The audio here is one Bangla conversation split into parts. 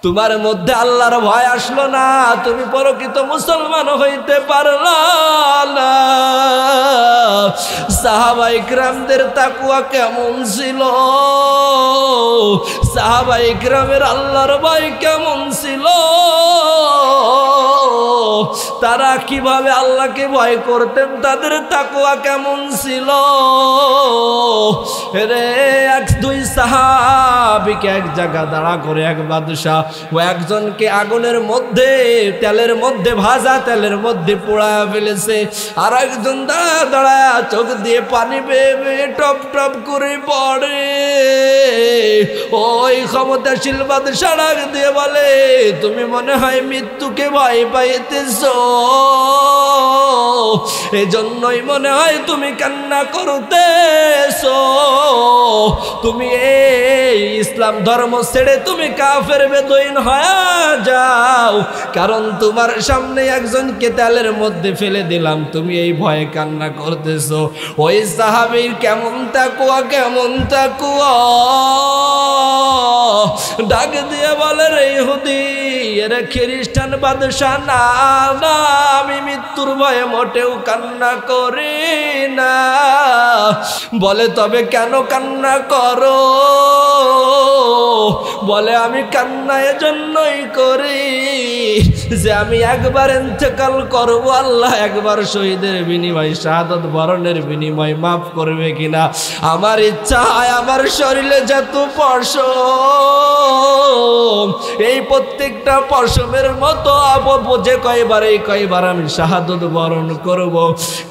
তোমার মধ্যে আল্লাহর ভয় আসলো না, তুমি প্রকৃত মুসলমান হইতে পারলা না। সাহাবায়ে কিরামদের তাকওয়া কেমন ছিল, সাহাবায়ে কিরামের আল্লাহর ভয় কেমন ছিল, তারা কিভাবে আল্লাহকে ভয় করতেন, তাদের তাকওয়া কেমন ছিল। রে এক দুই সাহাবীকে এক জায়গা দাঁড়া করে এক বাদশা ও একজনকে আগুনের মধ্যে তেলের মধ্যে ভাজা তেলের মধ্যে পোড়ায় ফেলেছে, আর একজন দাঁড়া দাঁড়ায় চোখ দিয়ে পানি বেয়ে বেয়ে টপ টপ করে পড়ে। ওই ক্ষমতাশীল বাদশা ডাক দিয়ে বলে, তুমি মনে হয় মৃত্যুকে ভয় পাইতেছ, এজন্যই মনে হয় তুমি কান্না করতেছ। তুমি এই ইসলাম ধর্ম ছেড়ে তুমি কাফের বেদুইন হয়ে যাও, কারণ তোমার সামনে একজনকে তেলের মধ্যে ফেলে দিলাম, তুমি এই ভয়ে কান্না করতেছ। ওই সাহাবীর কেমন তাকওয়া, কেমন তাকওয়া, ডাক দিয়ে বলে, রে ইহুদি, এর খ্রিস্টান বাদশা, না না, আমি মৃত্যুর ভয়ে মোটেও কান্না করি না। বলে, তবে কেন কান্না করো? বলে, আমি কান্না এজন্যই করি যে আমি একবার ইন্তেকাল করব, আল্লাহ একবার শহীদের বিনিময় শাহাদাত বরণের বিনিময় মাফ করবে কিনা। আমার ইচ্ছা হয় আমার শরীরে যত পশম, এই প্রত্যেকটা পশমের মতো যে কয়বার এই কয়বার আমি শাহাদাত বরণ করব।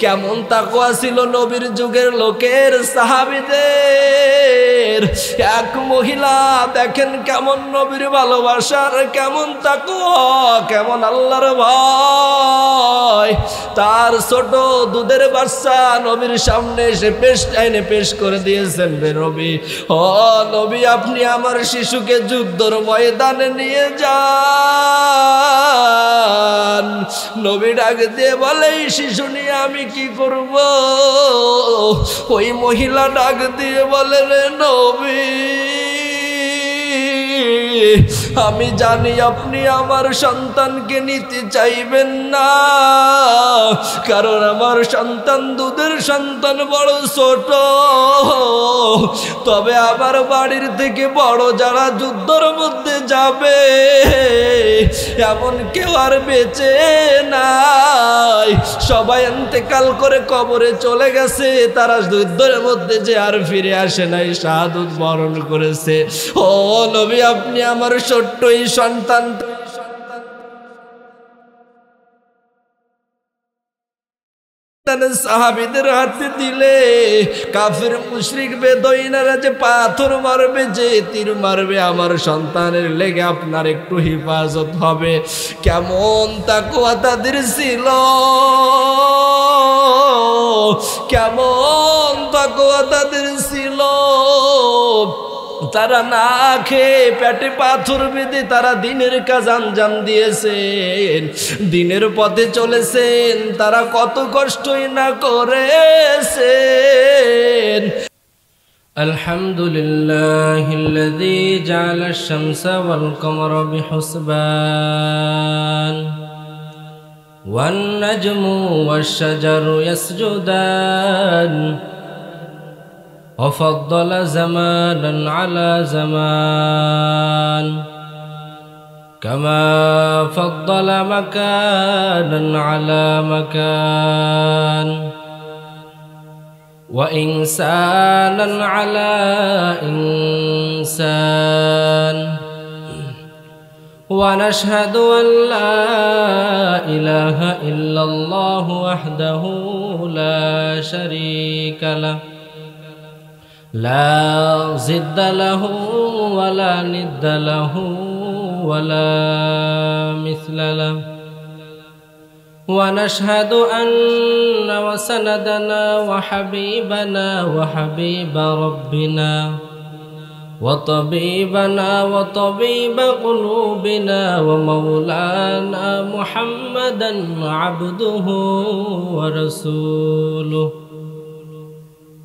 কেমন তাকওয়া ছিল নবীর যুগের লোকের, সাহাবীদের। এক মহিলা দেখেন কেমন নবীর ভালোবাসার, কেমন তাকওয়া, কেমন আল্লাহর ভয়। তার ছোট দুধের বাচ্চা নবীর সামনে এসে পেশ করে দিয়েছেন, রে নবী, ও নবী, আপনি আমার শিশুকে যুদ্ধর ময়দানে নিয়ে যান। নবী ডাক দিয়ে বলে, এই শিশু নিয়ে আমি কি করব? ওই মহিলা ডাক দিয়ে বলে, রে নবী, আমি জানি আপনি আমার সন্তানকে নিতে চাইবেন না, কারণ আমার সন্তান দুধের সন্তান, বড় ছোট। তবে আমার বাড়ির থেকে বড় যারা যুদ্ধের মধ্যে যাবে এমন কেউ আর বেঁচে নাই, সবাই ইন্তেকাল করে কবরে চলে গেছে, তারা যুদ্ধের মধ্যে যে আর ফিরে আসে নাই, শাহাদাত বরণ করেছে। ও নবী, আপনি আমার ছোট্ট এই সন্তান সাহাবীদের হাতে দিলে কাফির মুশরিক বেদুইনেরা যে পাথর মারবে, যে তীর মারবে, আমার সন্তানের লেগে আপনার একটু হেফাজত হবে। কেমন তাকওয়া তাদের ছিল, কেমন তাকওয়া তাদের ছিল। তারা না খেয়ে পেটে পাথর বেঁধে তারা দিনের কাজ আঞ্জাম দিয়েছেন, দিনের পথে চলেছেন, তারা কত কষ্টই না করেছেন। আলহামদুলিল্লাহিল্লাযী জাআলা আশ-শামসা ওয়াল কমারা বিহুসবান ওয়ান নাজমু ওয়াশ-শাজারু ইয়াসজুদান وفضل زمانا على زمان كما فضل مكانا على مكان وإنسانا على إنسان ونشهد أن لا إله إلا الله وحده لا شريك له لا ضد له ولا ند له ولا مثل له ونشهد أن وسندنا وحبيبنا وحبيب ربنا وطبيبنا وطبيب قلوبنا ومولانا محمدا عبده ورسوله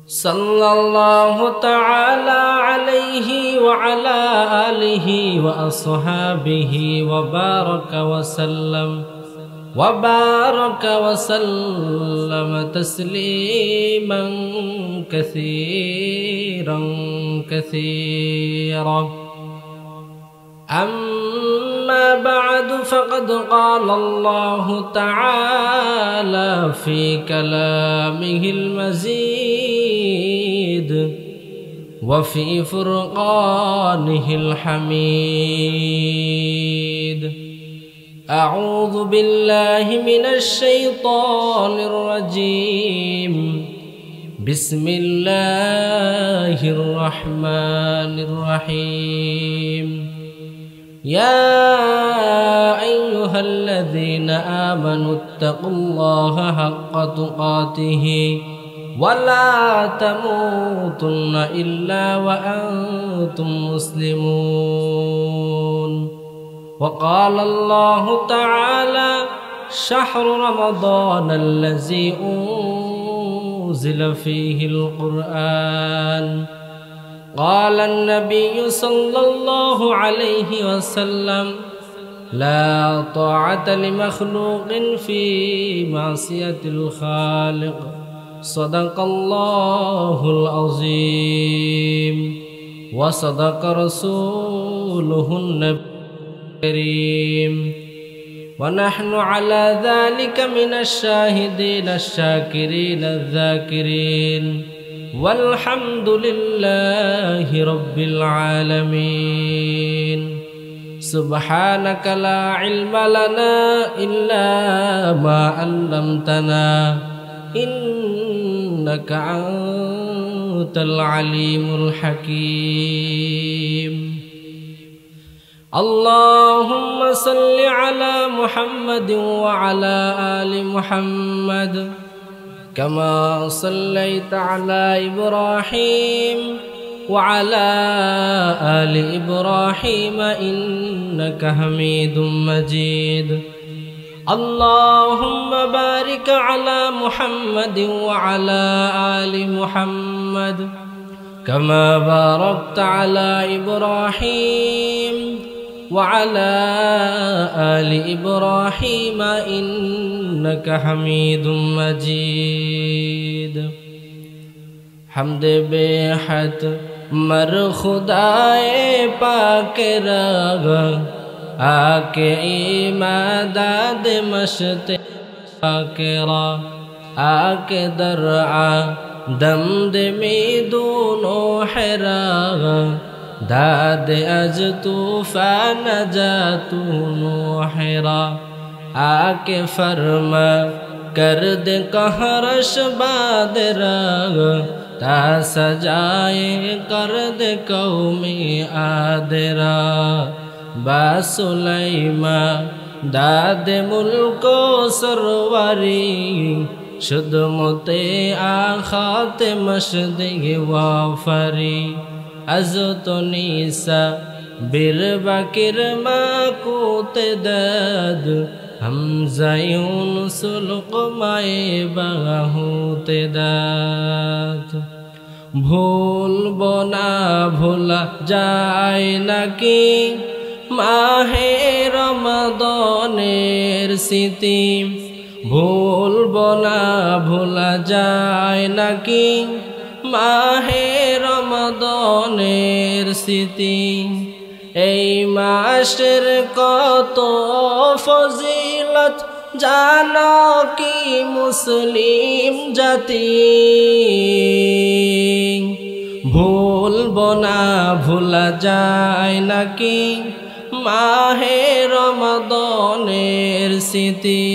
सल्लल्लाहु ताला अलैहि व अला आलिहि व अस्हाबिहि व बारक व सल्लम तस्लीमन कसीरन कसीरा। अम्मा बअद फ़क़द क़ाल अल्लाहु तआला फ़ी कलामिहिल मज़ीद व फ़ी फ़ुरक़ानिहिल हमीद। अऊज़ु बिल्लाहि मिनश शैतानिर रजीम। बिस्मिल्लाहिर रहमानिर रहीम। या अय्युहल्लज़ीना आमनु इत्तक़ुल्लाहा हक़्क़ तुक़ातिहि वला तमूतुन्ना इल्ला व अंतुम मुस्लिमून। वक़ाल अल्लाहु तआला शहरु रमज़ानल्लज़ी उन्ज़िल फ़ीहिल क़ुरआन। क़ाल अन्नबिय्यु सल्लल्लाहु अलैहि वसल्लम ला ताअत लिमख़लूक़िन फ़ी मासियतिल ख़ालिक़। सदक़ल्लाहुल अज़ीम व सदक़ रसूलुहुन नबिय्युल करीम। व नहनु अला ज़ालिका मिनश शाहिदीन अश-शाकिरीन अज़-ज़ाकिरीन वल्हम्दुलिल्लाहि रब्बिल आलमीन। सुब्हानक ला इल्म लना इल्ला मा अल्लमतना इन्नक अंतल अलीमुल हकीम। अल्लाहुम्मा सल्लि अला मुहम्मद व अला आलि मुहम्मद कमा सल्लैता अला इब्राहीम व अला आलि इब्राहीम इन्नका हमीदुम मजीद। अल्लाहुम्मा बारिक अला मुहम्मद व अला आलि मुहम्मद कमा बारकता अला इब्राहीम व अला आलि इब्राहीम इन्नका हमीदुम मजीद। हम्द बेहद मर खुदाए पाक रग आके इमादद मशते आकेरा आके दरआ दमद में दोनों हैराग दाद अज तूफान जातूनो हैरा आके फरमा कर दे कहरश बाद राग ता सजाए कर दे कौमी आदरा बासुलैमा दाद मुल्को सरवरी शुद्ध मोते आखात मशदे वाफरी अज़तो नीसा बिर बकिर माकूते दद हमज़ायून सुलुक माए बाहूते दद। भूल बोना भूला जाए न कि माहे रमज़ानेर स्मृति। भूल बोना भूला जाए न कि माहे रमज़ानेर स्मृति। এই মাসের কত ফজিলত জানো কি মুসলিম জাতি। ভুলবো না ভোলা যায় নাকি মাহে রমজানের স্মৃতি।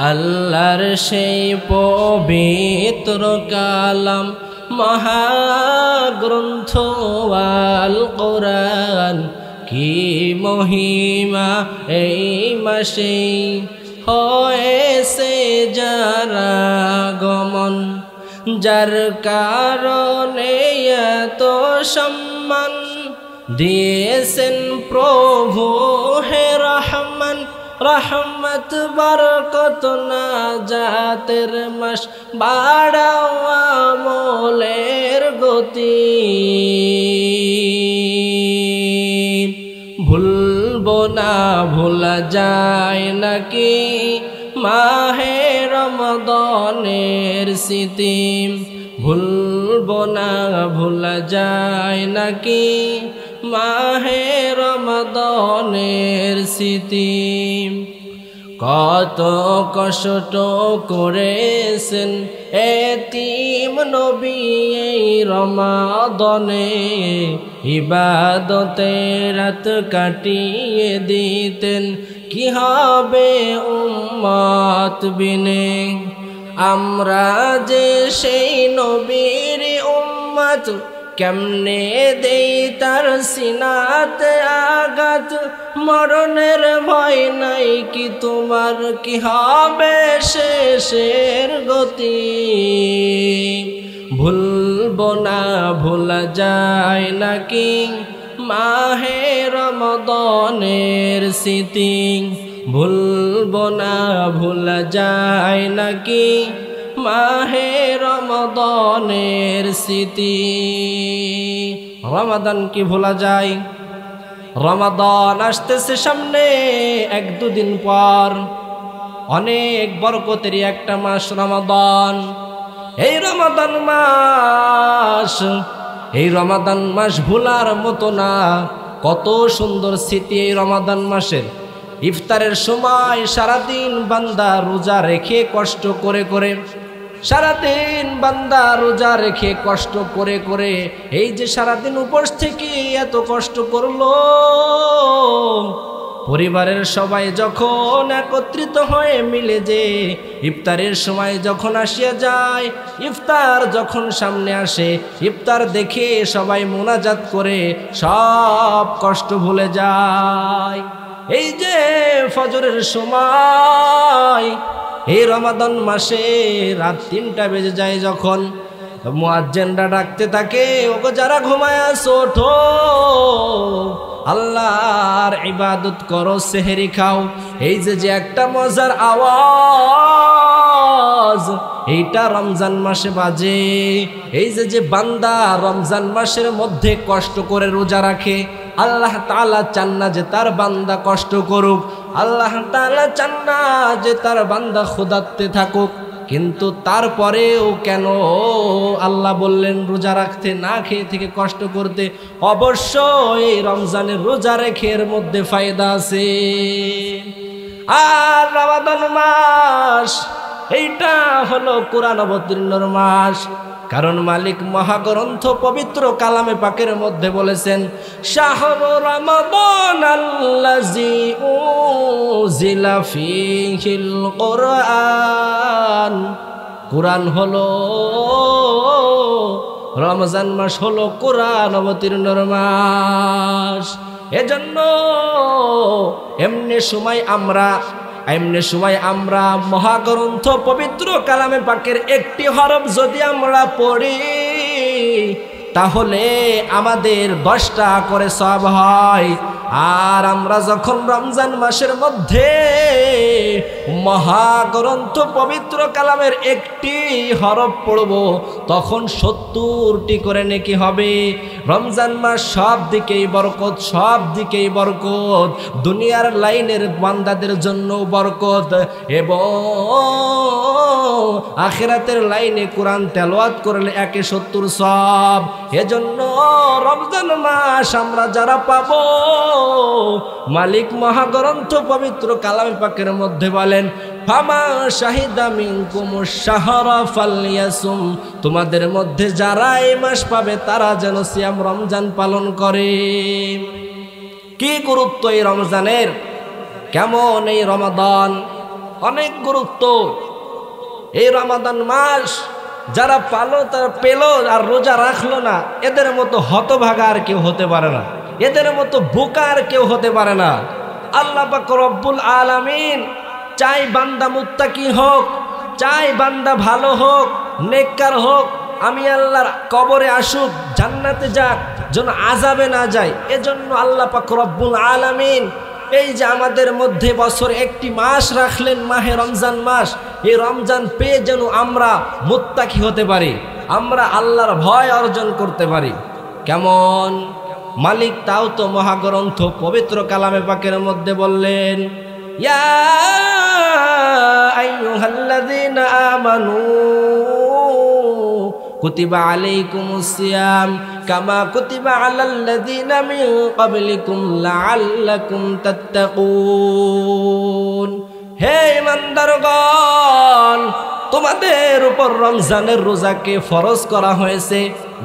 আল্লাহর সেই পবিত্র কালাম মহাগ্রন্থ আল কোরআন কি মহিমা এই মাসে হয়েছে যারা গমন। যার কারণে এত সম্মান দিয়েছেন প্রভু হে রহমান। রহমত বরকত নাজাতের মাস বাড়াও আমলের গতি ভুলবো না ভোলা যায় নাকি মাহে রমদানের স্মৃতি ভুলবো না ভোলা যায় নাকি মাহে রমদানের স্মৃতি কত কষ্ট করেছেন এতিম নবী এই রমাদানে ইবাদতে রাত কাটিয়ে দিতেন কি হবে উম্মত বিনে আমরা যে সেই নবীর উম্মত কেমনে দেই তার সিনাতে আঘাত মরণের ভয় নাই কি তোমার কি হবে শেষের গতি ভুলবো না ভোলা যায় নাকি মাহে রমদানের স্মৃতি ভুলবো না ভোলা যায় নাকি মাহে রমদানের স্মৃতি রমাদান কি ভোলা যায় রমাদান আসতেছে সামনে এক দুদিন পর অনেক বরকতের একটা মাস রমাদান এই রমাদান মাস ভোলার মতো না কত সুন্দর স্মৃতি এই রমাদান মাসের ইফতারের সময় সারাদিন বান্দা রোজা রেখে কষ্ট করে করে সারাদিন বান্দা রোজা রেখে কষ্ট করে করে এই যে সারাদিন উপোস থেকে এত কষ্ট করলো পরিবারের সবাই যখন একত্রিত হয়ে মিলে যে ইফতারের সময় যখন আসিয়া যায় ইফতার যখন সামনে আসে ইফতার দেখে সবাই মোনাজাত করে সব কষ্ট ভুলে যায় এই যে ফজরের সময় এই রমাদান মাসে রাত 3টা বেজে যায় যখন মুয়াজ্জিনরা ডাকতে থাকে ওগো যারা ঘুমায় আছো ওঠো আল্লাহর ইবাদত করো সেহরি খাও এই যে একটা মজার আওয়াজ এইটা রমজান মাসে বাজে এই যে বান্দা রমজান মাসের মধ্যে কষ্ট করে রোজা রাখে আল্লাহ তাআলা চান না যে তার বান্দা কষ্ট করুক আল্লাহ তাআলা চান না যে তার বান্দা ক্ষুধার্তে থাকুক কিন্তু তারপরেও কেন আল্লাহ বললেন রোজা রাখতে না খেয়ে থেকে কষ্ট করতে অবশ্যই এই রমজানের রোজা রেখে এর মধ্যে ফায়দা আছে আর রমাদান মাস এইটা হলো কোরআন অবতীর্ণর মাস কারণ মালিক মহাগ্রন্থ পবিত্র কালামে পাকের মধ্যে বলেছেন শাহরু রমাদান আল্লাযী উযিলা ফীহিল কুরআন কুরআন হলো রমজান মাস হলো কোরআন অবতীর্ণর মাস এজন্য এমনি সময় আমরা মহাগ্রন্থ পবিত্র কালামে পাকের একটি হরফ যদি আমরা পড়ি তাহলে আমাদের 10টা করে সওয়াব হয় আর আমরা যখন রমজান মাসের মধ্যে মহাগ্রন্থ পবিত্র কালামের একটি হরফ পড়ব তখন 70টি করে নেকি হবে রমজান মাস সব দিকেই বরকত দুনিয়ার লাইনের বান্দাদের জন্য বরকত এবং আখিরাতের লাইনে কোরআন তেলাওয়াত করলে 170 সওয়াব এজন্য রমজান মাস আমরা যারা পাবো মালিক মহাগ্রন্থ পবিত্র কালামে পাকের মধ্যে বলেন ফামা শাহিদা মিনকুমুশ শাহরা ফালইয়াসুম তোমাদের মধ্যে যারা এই মাস পাবে তারা যেন সিয়াম রমজান পালন করে কি গুরুত্ব এই রমজানের কেমন এই রমাদান অনেক গুরুত্ব এই রমাদান মাস যারা পালো তারা পেলো আর রোজা রাখলো না এদের মতো হতভাগা আর কেউ হতে পারে না এদের মতো বোকা আর কেউ হতে পারে না আল্লাহ পাক রব্বুল আলামিন চাই বান্দা মুত্তাকি হোক চাই বান্দা ভালো হোক নেককার হোক আমি আল্লাহর কবরে আসুক জান্নাতে যাক যেন আযাবে না যায় এজন্য আল্লাহ পাক রব্বুল আলামিন এই যে আমাদের মধ্যে বছর একটি মাস রাখলেন, মাহে রমজান মাস, এই রমজান পেয়ে যেন আমরা মুত্তাকি হতে পারি, আমরা আল্লাহর ভয় অর্জন করতে পারি। কেমন? মালিক তাও তো মহাগ্রন্থ পবিত্র কালামে পাকের মধ্যে বললেন, ইয়া আইয়ুহাল্লাযীনা আমানু কুতিবা আলাইকুমুস সিয়াম কামা কুতিবা আলাল্লাযীনা মিন ক্বাবলিকুম লাআল্লাকুম তাত্তাকুন। হে ইমানদারগণ, তোমাদের উপর রমজানের রোজাকে ফরজ করা হয়েছে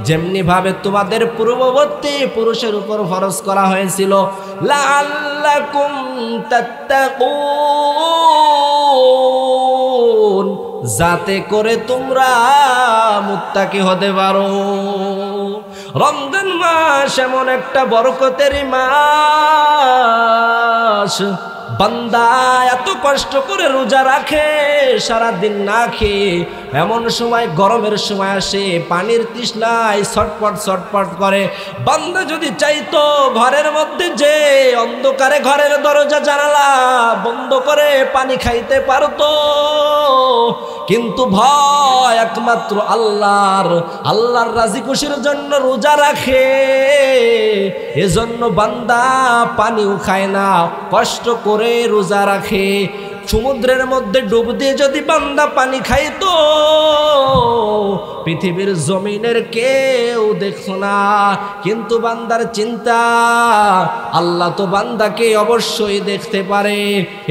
যেমনি ভাবে তোমাদের পূর্ববর্তী পুরুষের উপর ফরজ করা হয়েছিল, লাআল্লাকুম তাত্তাকুন, যাতে করে তোমরা মুত্তাকি হতে পারো। রমজান মাস এমন একটা বরকতের মাস, বান্দা এত কষ্ট করে রোজা রাখে, সারা দিন না খেয়ে, এমন সময় গরমের সময় আসে, পানির তৃষ্ণায় ছটপট ছটপট করে। বান্দা যদি চাইতো ঘরের মধ্যে যে অন্ধকারে ঘরের দরজা জানালা বন্ধ করে পানি খাইতে পারতো, কিন্তু ভয় একমাত্র আল্লাহর রাজি খুশির জন্য রোজা রাখে, এজন্য বান্দা পানিও খায় না, কষ্ট করে রোজা রাখে। সমুদ্রের মধ্যে ডুব দিয়ে যদি বান্দা পানি খাইতো, পৃথিবীর জমিনের কেউ দেখতো না, কিন্তু বান্দার চিন্তা, আল্লাহ তো বান্দাকে অবশ্যই দেখতে পারে,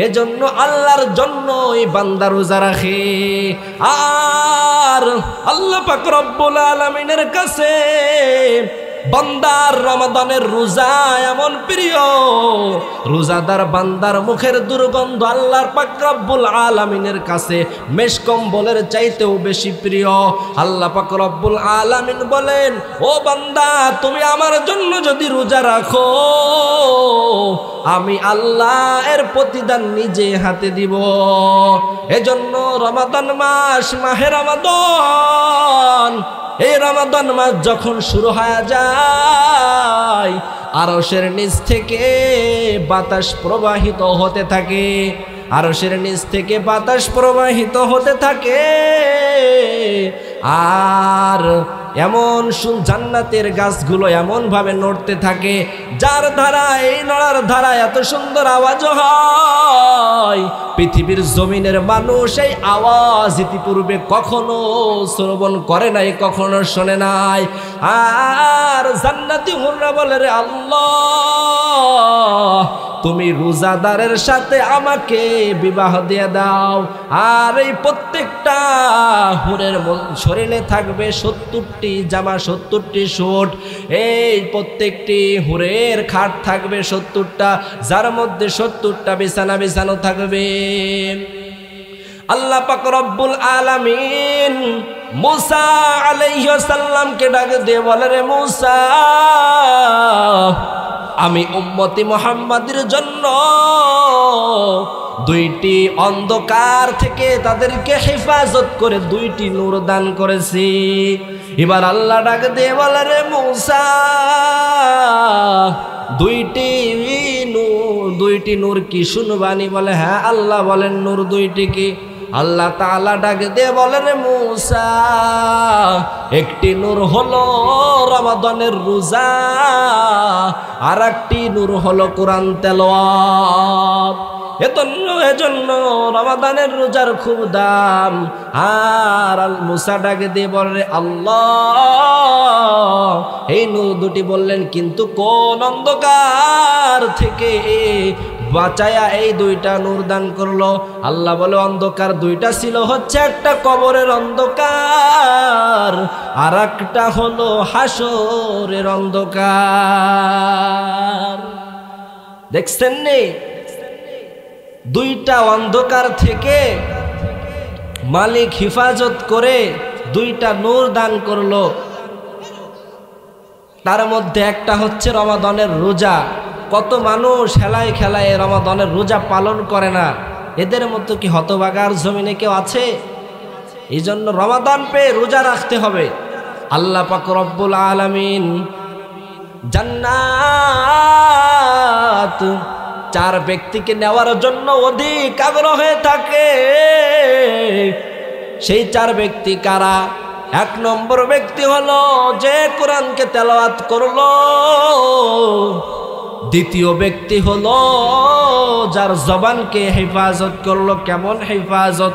এজন্য আল্লাহর জন্যই বান্দা রোজা রাখে। আর আল্লাহ পাক রব্বুল আলামিনের কাছে বান্দার রমাদানের রোজা এমন প্রিয়, রোজাদার বান্দার মুখের দুর্গন্ধ আল্লাহর পাক রব্বুল আলামিনের কাছে মেশকম্বলের চাইতেও বেশি প্রিয়। আল্লাহ পাক রব্বুল আলামিন বলেন, ও বান্দা, তুমি আমার জন্য যদি রোজা রাখো, আমি আল্লাহ এর প্রতিদান নিজে হাতে দিব। এজন্য রমাদান মাস, মাহে রমাদান, এই রমাদান মাস যখন শুরু হয়ে যায়, আরশের নিচ থেকে বাতাস প্রবাহিত হতে থাকে, আরশের নিচ থেকে বাতাস প্রবাহিত হতে থাকে, আর এমন জান্নাতের গাছগুলো এমন ভাবে নড়তে থাকে, যার ধারা, এই নড়ার ধারা এত সুন্দর আওয়াজ হয়, পৃথিবীর জমিনের মানুষ এই আওয়াজ ইতিপূর্বে কখনো শ্রবণ করে নাই, কখনো শোনে নাই। আর জান্নাতি হুররা বলে, রে আল্লাহ, তুমি রোজাদারের সাথে আমাকে বিবাহ দিয়ে দাও, আর এই প্রত্যেকটা হুরের শরীরে থাকবে 70টি জামা, 70টি শুট, এই প্রত্যেকটি হুরের খাট থাকবে 70টা, যার মধ্যে 70টা বিছানা বিছানো থাকবে। আল্লাহ পাক রব্বুল আলামিন মুসা আলাইহিস সালামকে ডাক দিয়ে বলে, রে মুসা, আমি উম্মতি মুহাম্মাদের জন্য দুইটি অন্ধকার থেকে তাদেরকে হেফাজত করে দুইটি নূর দান করেছি। এবার আল্লাহ ডাক দিয়ে বলে, রে মুসা, দুইটি নূর কি শুনবানি? বলে, হ্যাঁ। আল্লাহ বলেন, নূর দুইটি কি? আল্লাহ তাআলা ডাক দিয়ে বলেন, মুসা, একটি নূর হলো রমাদানের রোজা, আর একটি নূর হলো কোরআন তেলাওয়াত। এজন্য রমাদানের রোজার খুব দাম। আর মুসা ডাক দিয়ে বলে, আল্লাহ, এই নূর দুটি বললেন, কিন্তু কোন অন্ধকার থেকে বাঁচায়া এই দুইটা নূর দান করলো? আল্লাহ বলে, অন্ধকার দুইটা ছিল, হচ্ছে একটা কবরের অন্ধকার, আর একটা হলো হাসরের অন্ধকার। দেখছেন নি, দুইটা অন্ধকার থেকে মালিক হিফাজত করে দুইটা নূর দান করলো। তার মধ্যে একটা হচ্ছে রমাদানের রোজা। কত মানুষ হেলায় খেলায় রমাদানের রোজা পালন করে না, এদের মতো কি হতভাগার জমিনে কেউ আছে? এই জন্য রমাদান পেয়ে রোজা রাখতে হবে। আল্লাহ পাক রব্বুল আলামিন জান্নাত চার ব্যক্তিকে নেওয়ার জন্য অধিক আগ্রহ হয়ে থাকে। সেই চার ব্যক্তি কারা? এক নম্বর ব্যক্তি হলো যে কোরআনকে তেলাওয়াত করলো। দ্বিতীয় ব্যক্তি হলো যার জবানকে হেফাজত করলো। কেমন হেফাজত?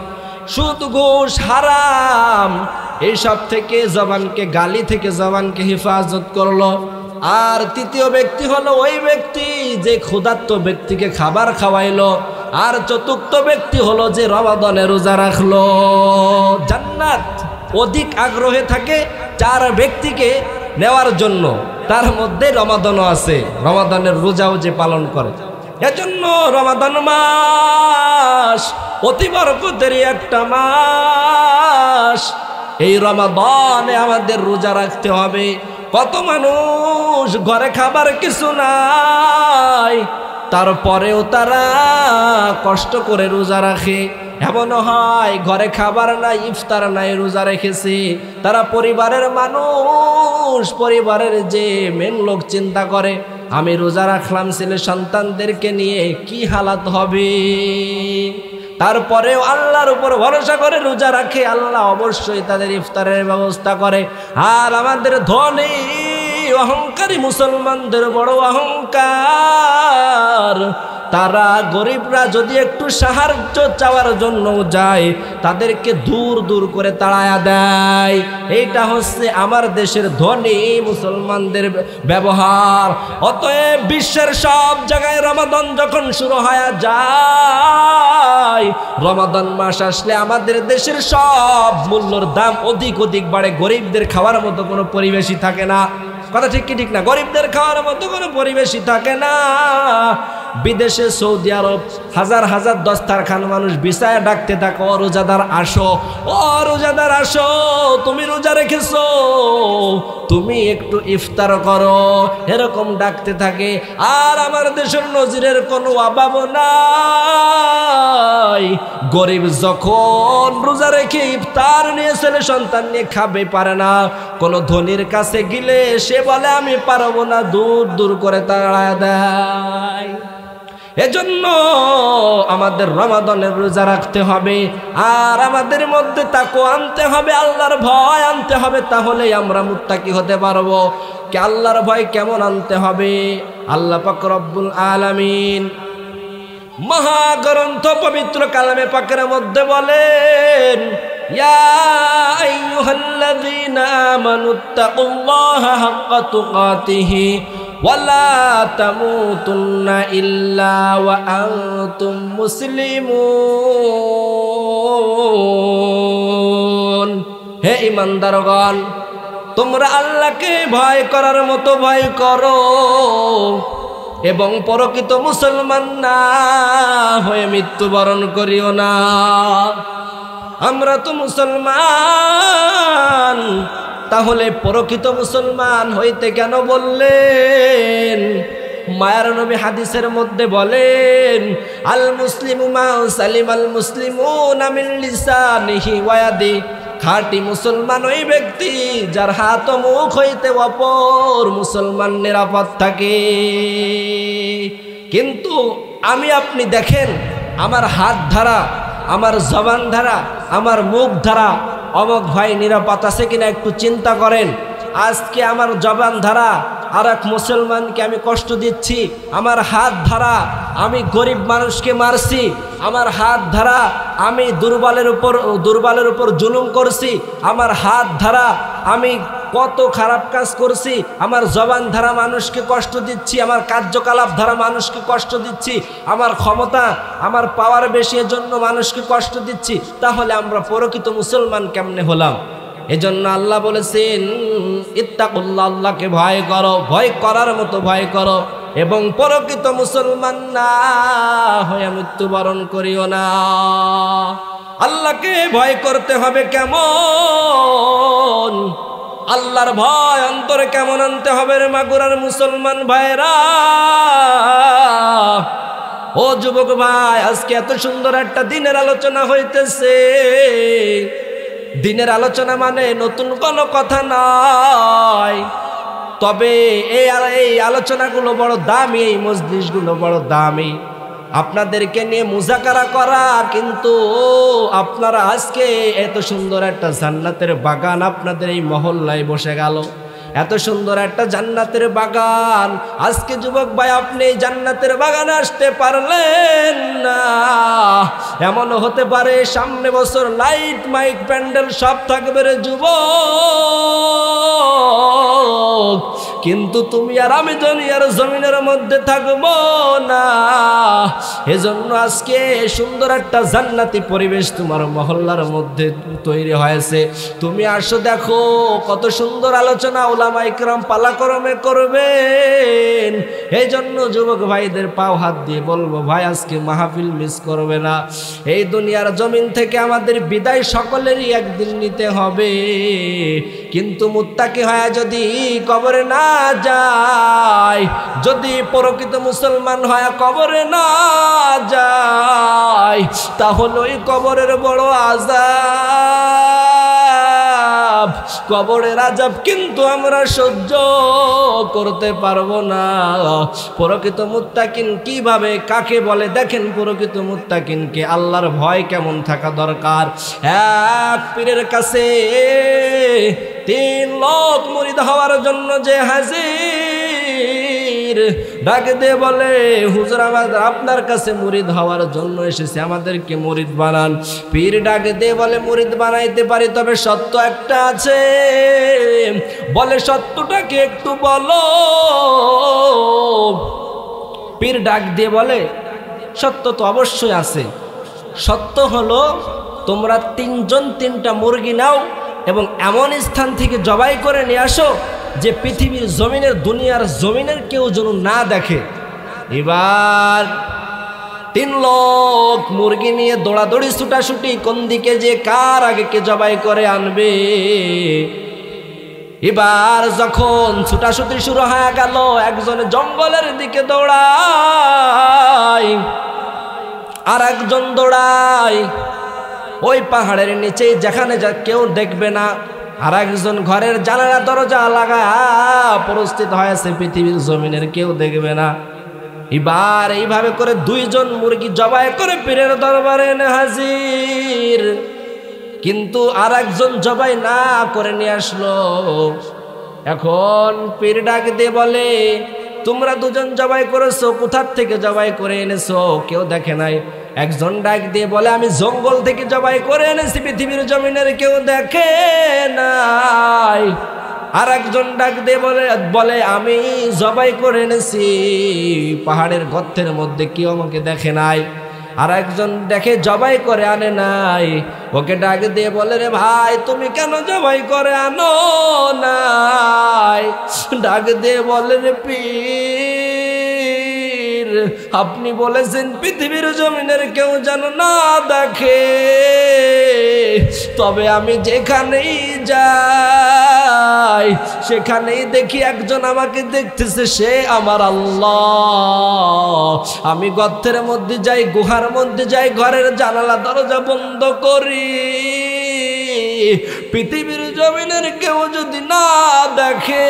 সুদ ঘুষ হারাম এইসব থেকে জবানকে, গালি থেকে জবানকে হেফাজত করলো। আর তৃতীয় ব্যক্তি হলো ওই ব্যক্তি যে ক্ষুধার্ত ব্যক্তিকে খাবার খাওয়াইলো। আর চতুর্থ ব্যক্তি হলো যে রমাদানে রোজা রাখলো। জান্নাত অধিক আগ্রহে থাকে চার ব্যক্তিকে নেওয়ার জন্য, তার মধ্যে রমাদানও আছে, রমাদানের রোজাও যে পালন করে। এজন্য রমাদান মাস অতি বরকতের একটা মাস। এই রমাদানে আমাদের রোজা রাখতে হবে। কত মানুষ ঘরে খাবার কিছু নাই, তারপরেও তারা কষ্ট করে রোজা রাখে। এমনও হয় ঘরে খাবার নাই, ইফতার নাই, রোজা রেখেছে। তারা পরিবারের মানুষ, পরিবারের যে মেন লোক চিন্তা করে আমি রোজা রাখলাম ছেলে সন্তানদেরকে নিয়ে কি হালাত হবে। তারপরেও আল্লাহর উপর ভরসা করে রোজা রাখে। আল্লাহ অবশ্যই তাদের ইফতারের ব্যবস্থা করে। আর আমাদের ধনী অহংকারী মুসলমানদের বড় অহংকার, তারা গরিবরা যদি একটু সাহায্য চাওয়ার জন্য যায় তাদেরকে দূর দূর করে তাড়ায়া দেয়। এইটা হচ্ছে আমার দেশের ধনী মুসলমানদের ব্যবহার। অতএব বিশ্বের সব জায়গায় রমাদান যখন শুরু হয়ে যায়, রমাদান মাস আসলে আমাদের দেশের সব মূল্যর দাম অধিক অধিক বাড়ে। গরিবদের খাওয়ার মতো কোনো পরিবেশই থাকে না। কথা ঠিক কি ঠিক না? গরিবদের খাওয়ার মতো কোনো পরিবেশই থাকে না। বিদেশে সৌদি আরব হাজার হাজার দস্তারখান মানুষ বিছায় ডাকতে থাকো, রোজাদার আসো, ও রোজাদার আসো, তুমি রোজা রেখেছো, তুমি একটু ইফতার করো, এরকম ডাকতে থাকে। আর আমার দেশের নজিরের কোনো অভাব নাই। গরিব যখন রোজা রেখে ইফতার নিয়ে ছেলে সন্তান নিয়ে খাবে পারে না, কোনো ধনীর কাছে গেলে সে বলে আমি পারবো না, দূর দূর করে তাড়ায় দেয়। এজন্য আমাদের রমাদানের রোজা রাখতে হবে। আর আমাদের মধ্যে তাকওয়া আনতে হবে, আল্লাহর ভয় আনতে হবে, তাহলেই আমরা মুত্তাকি হতে পারবো। কে আল্লাহর ভয় কেমন আনতে হবে? আল্লাহ পাক রব্বুল আলামিন মহাগ্রন্থ পবিত্র কালামে পাকের মধ্যে বলেন, ইয়া আইয়ুহাল্লাযীনা আমানুত্তাকুল্লাহা হাক্কা তুকাতিহি ওয়ালা তামুতুন্না ইল্লা ওয়া আনতুম মুসলিমুন। হে ঈমানদারগণ, তোমরা আল্লাহকে ভয় করার মতো ভয় করো এবং প্রকৃত মুসলমান না হয়ে মৃত্যুবরণ করিও না। আমরা তো মুসলমান, তাহলে প্রকৃত মুসলমান হইতে কেন বললেন? মায়ার নবী হাদিসের মধ্যে বলেন, আল মুসলিমু মা সালিম আল মুসলিমুনা মিন লিসানিহি ওয়া ইয়াদিহি। খাঁটি মুসলমান ওই ব্যক্তি যার হাত ও মুখ হইতে অপর মুসলমান নিরাপদ থাকে। কিন্তু আমি আপনি দেখেন, আমার হাত ধারা, আমার জবান ধারা, আমার মুখ ধারা অমুক ভাই নিরাপদ আছে কিনা একটু চিন্তা করেন। আজকে আমার জবান ধারা আর এক মুসলমানকে আমি কষ্ট দিচ্ছি, আমার হাত ধারা আমি গরিব মানুষকে মারছি, আমার হাত ধারা আমি দুর্বলের উপর জুলুম করছি, আমার হাত ধারা আমি কত খারাপ কাজ করছি, আমার জবান ধারা মানুষকে কষ্ট দিচ্ছি, আমার কার্যকলাপ ধারা মানুষকে কষ্ট দিচ্ছি, আমার ক্ষমতা আমার পাওয়ার বেশি এজন্য মানুষকে কষ্ট দিচ্ছি, তাহলে আমরা প্রকৃত মুসলমান কেমনে হলাম? এজন্য আল্লাহ বলেছেন, ইত্তাকুল্লাহ, আল্লাহকে ভয় করো, ভয় করার মতো ভয় করো এবং প্রকৃত মুসলমান না হয়ে মৃত্যুবরণ করিও না। আল্লাহকে ভয় করতে হবে কেমন? আল্লাহর ভয় অন্তরে কেমন আনতে হবে রে মাগুরার মুসলমান ভাইরা? ও যুবক ভাই, আজকে এত সুন্দর একটা দিনের আলোচনা হইতেছে। দিনের আলোচনা মানে নতুন কোনো কথা নয়। তবে এই আলোচনাগুলো বড় দামি, এই মজলিসগুলো বড় দামি, আপনাদেরকে নিয়ে মুজাকারা করা। কিন্তু আপনারা আজকে এত সুন্দর একটা জান্নাতের বাগান আপনাদের এই মহল্লায় বসে গেল, এত সুন্দর একটা জান্নাতের বাগান। আজকে যুবক ভাই আপনি এই জান্নাতের বাগানে আসতে পারলেন না, এমনও হতে পারে সামনে বছর লাইট মাইক প্যান্ডেল সব থাকবে রে যুবক, কিন্তু তুমি আর আমি দুনিয়ার জমিনের মধ্যে থাকবো না। এজন্য আজকে সুন্দর একটা জান্নাতি পরিবেশ তোমার মহল্লার মধ্যে তৈরি হয়েছে। তুমি আসো, দেখো কত সুন্দর আলোচনা উলামা ইকরাম পালাক্রমে করবেন। এই জন্য যুবক ভাইদের পাও হাত দিয়ে বলবো, ভাই আজকে মাহফিল মিস করবে না। এই দুনিয়ার জমিন থেকে আমাদের বিদায় সকলেরই একদিন নিতে হবে, কিন্তু মুত্তাকি হয়ে যদি কবরে না যায়, যদি প্রকৃত মুসলমান হয় কবরে না যায়, তাহলে ওই কবরের বড় আযাব, কবরের আযাব কিন্তু আমরা সহ্য করতে পারবো না। প্রকৃত মুত্তাকিন কিভাবে কাকে বলে দেখেন, প্রকৃত মুত্তাকিনকে আল্লাহর ভয় কেমন থাকা দরকার। এক পীরের কাছে 3 লোক মুরিদ হওয়ার জন্য যে হাজির, ডাক দিয়ে বলে, হুজুর আমাদের আপনার কাছে মুরিদ হওয়ার জন্য এসেছে, আমাদেরকে মুরিদ বানান। পীর ডাক দিয়ে বলে, মুরিদ বানাইতে পারি, তবে সত্য একটা আছে। বলে, সত্যটাকে একটু বলো। পীর ডাক দিয়ে বলে, সত্য তো অবশ্যই আছে। সত্য হলো তোমরা 3 জন 3টা মুরগি নাও এবং এমন স্থান থেকে জবাই করে নিয়ে আসো যে পৃথিবীর জমিনের দুনিয়ার জমিনের কেউ যেন না দেখে। এবার 3 লোক মুরগি নিয়ে দৌড়াদৌড়ি ছুটাছুটি, কোন দিকে যে কার আগে কে জবাই করে আনবে। এবার যখন ছুটাছুটি শুরু হয়ে গেল, একজন জঙ্গলের দিকে দৌড়ায়, আর একজন দৌড়ায় ওই পাহাড়ের নিচে যেখানে কেউ দেখবে না, আর একজন ঘরের জানালা দরজা লাগায় প্রস্তুত হয়েছে, পৃথিবীর জমিনের কেউ দেখবে না। এবার এইভাবে করে 2 জন মুরগি জবাই করে পীরের দরবারে এনে হাজির, কিন্তু আর একজন জবাই না করে নিয়ে আসলো। এখন পীর ডাক দিয়ে বলে, তোমরা 2 জন জবাই করেছো, কোথার থেকে জবাই করে এনেছো? কেউ দেখে নাই। একজন ডাক দিয়ে বলে, আমি জঙ্গল থেকে জবাই করে এনেছি, পৃথিবীর জমিনের কেউ দেখে নাই। আর একজন ডাক দিয়ে বলে আমি জবাই করে এনেছি পাহাড়ের গর্তের মধ্যে, কেউ আমাকে দেখে নাই। আর একজন দেখে জবাই করে আনে নাই, ওকে ডাক দিয়ে বলে, রে ভাই তুমি কেন জবাই করে আনো নাই? ডাক দিয়ে বলে, রে পীর আপনি বলেছেন পৃথিবীর জমিনের কেউ যেন না দেখে, তবে আমি যেখানেই যাই সেখানেই দেখি একজন আমাকে দেখতেছে, সে আমার আল্লাহ। আমি গর্তের মধ্যে যাই, গুহার মধ্যে যাই, ঘরের জানালা দরজা বন্ধ করি, পৃথিবীর জমিনের কেউ যদি না দেখে,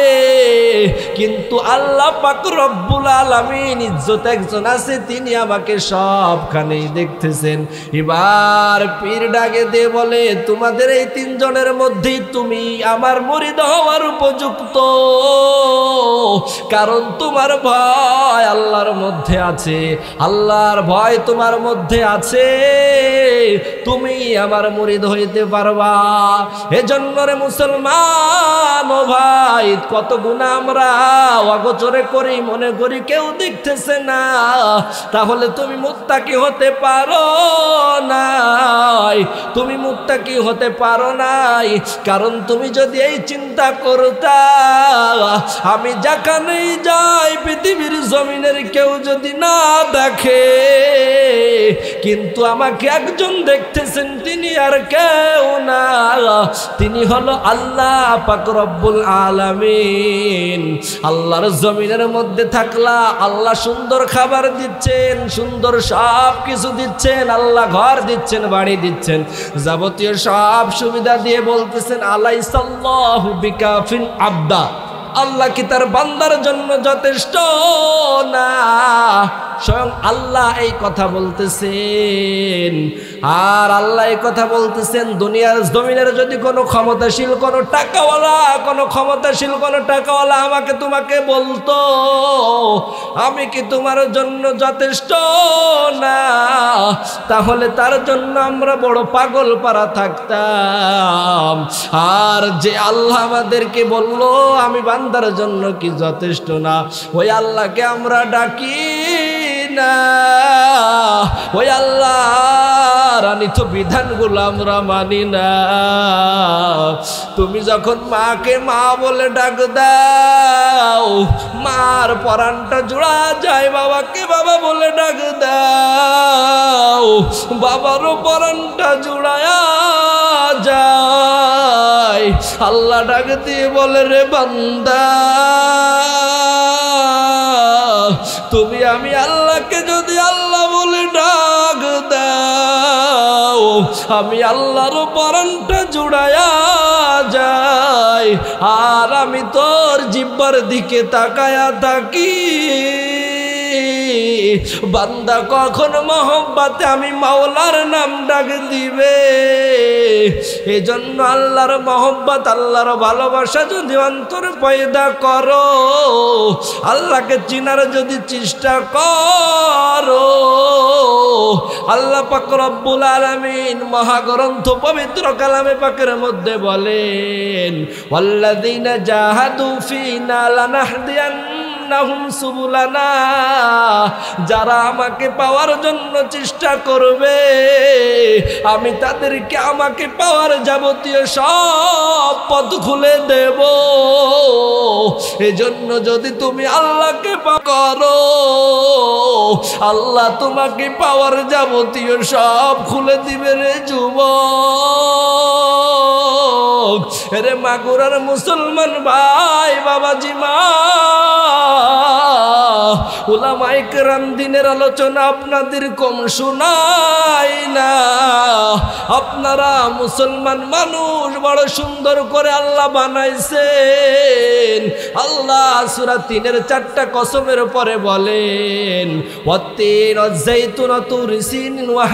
কিন্তু আল্লাহ পাক রব্বুল আলামিন ইজ্জত একজন আছে, তিনি আমাকে সবখানেই দেখতেছেন। এবার পীর ডাকে দিয়ে বলে, তোমাদের এই 3 জনের মধ্যেই তুমি আমার মুরিদ হওয়ার উপযুক্ত, কারণ তোমার ভয় আল্লাহর মধ্যে আছে, আল্লাহর ভয় তোমার মধ্যে আছে, তুমি আমার মুরিদ হইতে পারবা। এজন্য রে মুসলমান ও ভাই, কত গুনাহ আমরা অগোচরে করি, মনে করি কেউ দেখতেছে না, তাহলে তুমি মুত্তাকি হতে পারো নাই, তুমি মুত্তাকি হতে পারো নাই। কারণ তুমি যদি এই চিন্তা করতা, আমি যেখানেই যাই পৃথিবীর জমিনের কেউ যদি না দেখে, কিন্তু আমাকে একজন দেখতেছেন, তিনি আর কেউ না, তিনি হলো আল্লাহ পাক রব্বুল আলামিন। আল্লাহর জমিনের মধ্যে থাকলা আল্লাহ সুন্দর খাবার দিচ্ছেন, সুন্দর সব কিছু দিচ্ছেন, আল্লাহ ঘর দিচ্ছেন, বাড়ি দিচ্ছেন, যাবতীয় সব সুবিধা দিয়ে বলতেছেন, আলাইসাল্লাহু বিকাফিন আবদা, আল্লাহ কি তার বান্দার জন্য যথেষ্ট না? স্বয়ং আল্লাহ এই কথা বলতেছেন। আর আল্লাহ এই কথা বলতেছেন, দুনিয়ার জমিনের যদি কোনো ক্ষমতাশীল কোনো টাকাওয়ালা আমাকে তোমাকে বলতো আমি কি তোমার জন্য যথেষ্ট না, তাহলে তার জন্য আমরা বড় পাগল পারা থাকতাম। আর যে আল্লাহ আমাদেরকে বললো আমি বান্দার জন্য কি যথেষ্ট না, ওই আল্লাহকে আমরা ডাকি না। ওই আল্লাহ রানিত বিধানগুলো আমরা মানি না। তুমি যখন মাকে মা বলে ডাক দাও, মার পরাণটা জোড়া যায়। বাবাকে বাবা বলে ডাক দাও, বাবারও পরাণটা জোড়ায়া যায়। আল্লাহ ডাক দিয়ে বলে, রে বান্দা, তুমি আমি আল্লাহকে যদি আল্লাহ বলে ডাক দাও, আমি আল্লাহর পরাণটা জুড়ায়া যাই। আর আমি তোর জিহ্বার দিকে তাকায়া থাকি। বান্দা কখন মহব্বতে আমি মাওলার নাম ডাক দিবে। এজন্য আল্লাহর মহব্বত, আল্লাহর ভালোবাসা যদি অন্তরে পয়দা করো, আল্লাহকে চিনার যদি চেষ্টা করো, আল্লাহ পাক রব্বুল আলামিন মহাগ্রন্থ পবিত্র কালামে পাকের মধ্যে বলেন, ওয়াল্লাযীনা জাহাদু ফীনা লানাহদিয়ান্নাহুম সুবুলানা। যারা আমাকে পাওয়ার জন্য চেষ্টা করবে, আমি তাদেরকে আমাকে পাওয়ার যাবতীয় সব পথ খুলে দেব। এজন্য যদি তুমি আল্লাহকে করো, আল্লাহ তোমাকে পাওয়ার যাবতীয় সব খুলে দিবে রে যুবক। রে মাগুরার মুসলমান ভাই, বাবাজি মা, উলামায়ে কেরাম দিনের আলোচনা আপনাদের কম শোনাই না। আপনারা মুসলমান মানুষ বড় সুন্দর করে আল্লাহ বানাইছেন। আল্লাহ সূরা ৩-এর ৪টা কসমের পরে বলেন, ওয়াত্তিন ওয়াজ-যাইতুন ওয়া-তুর সিনিন ওয়া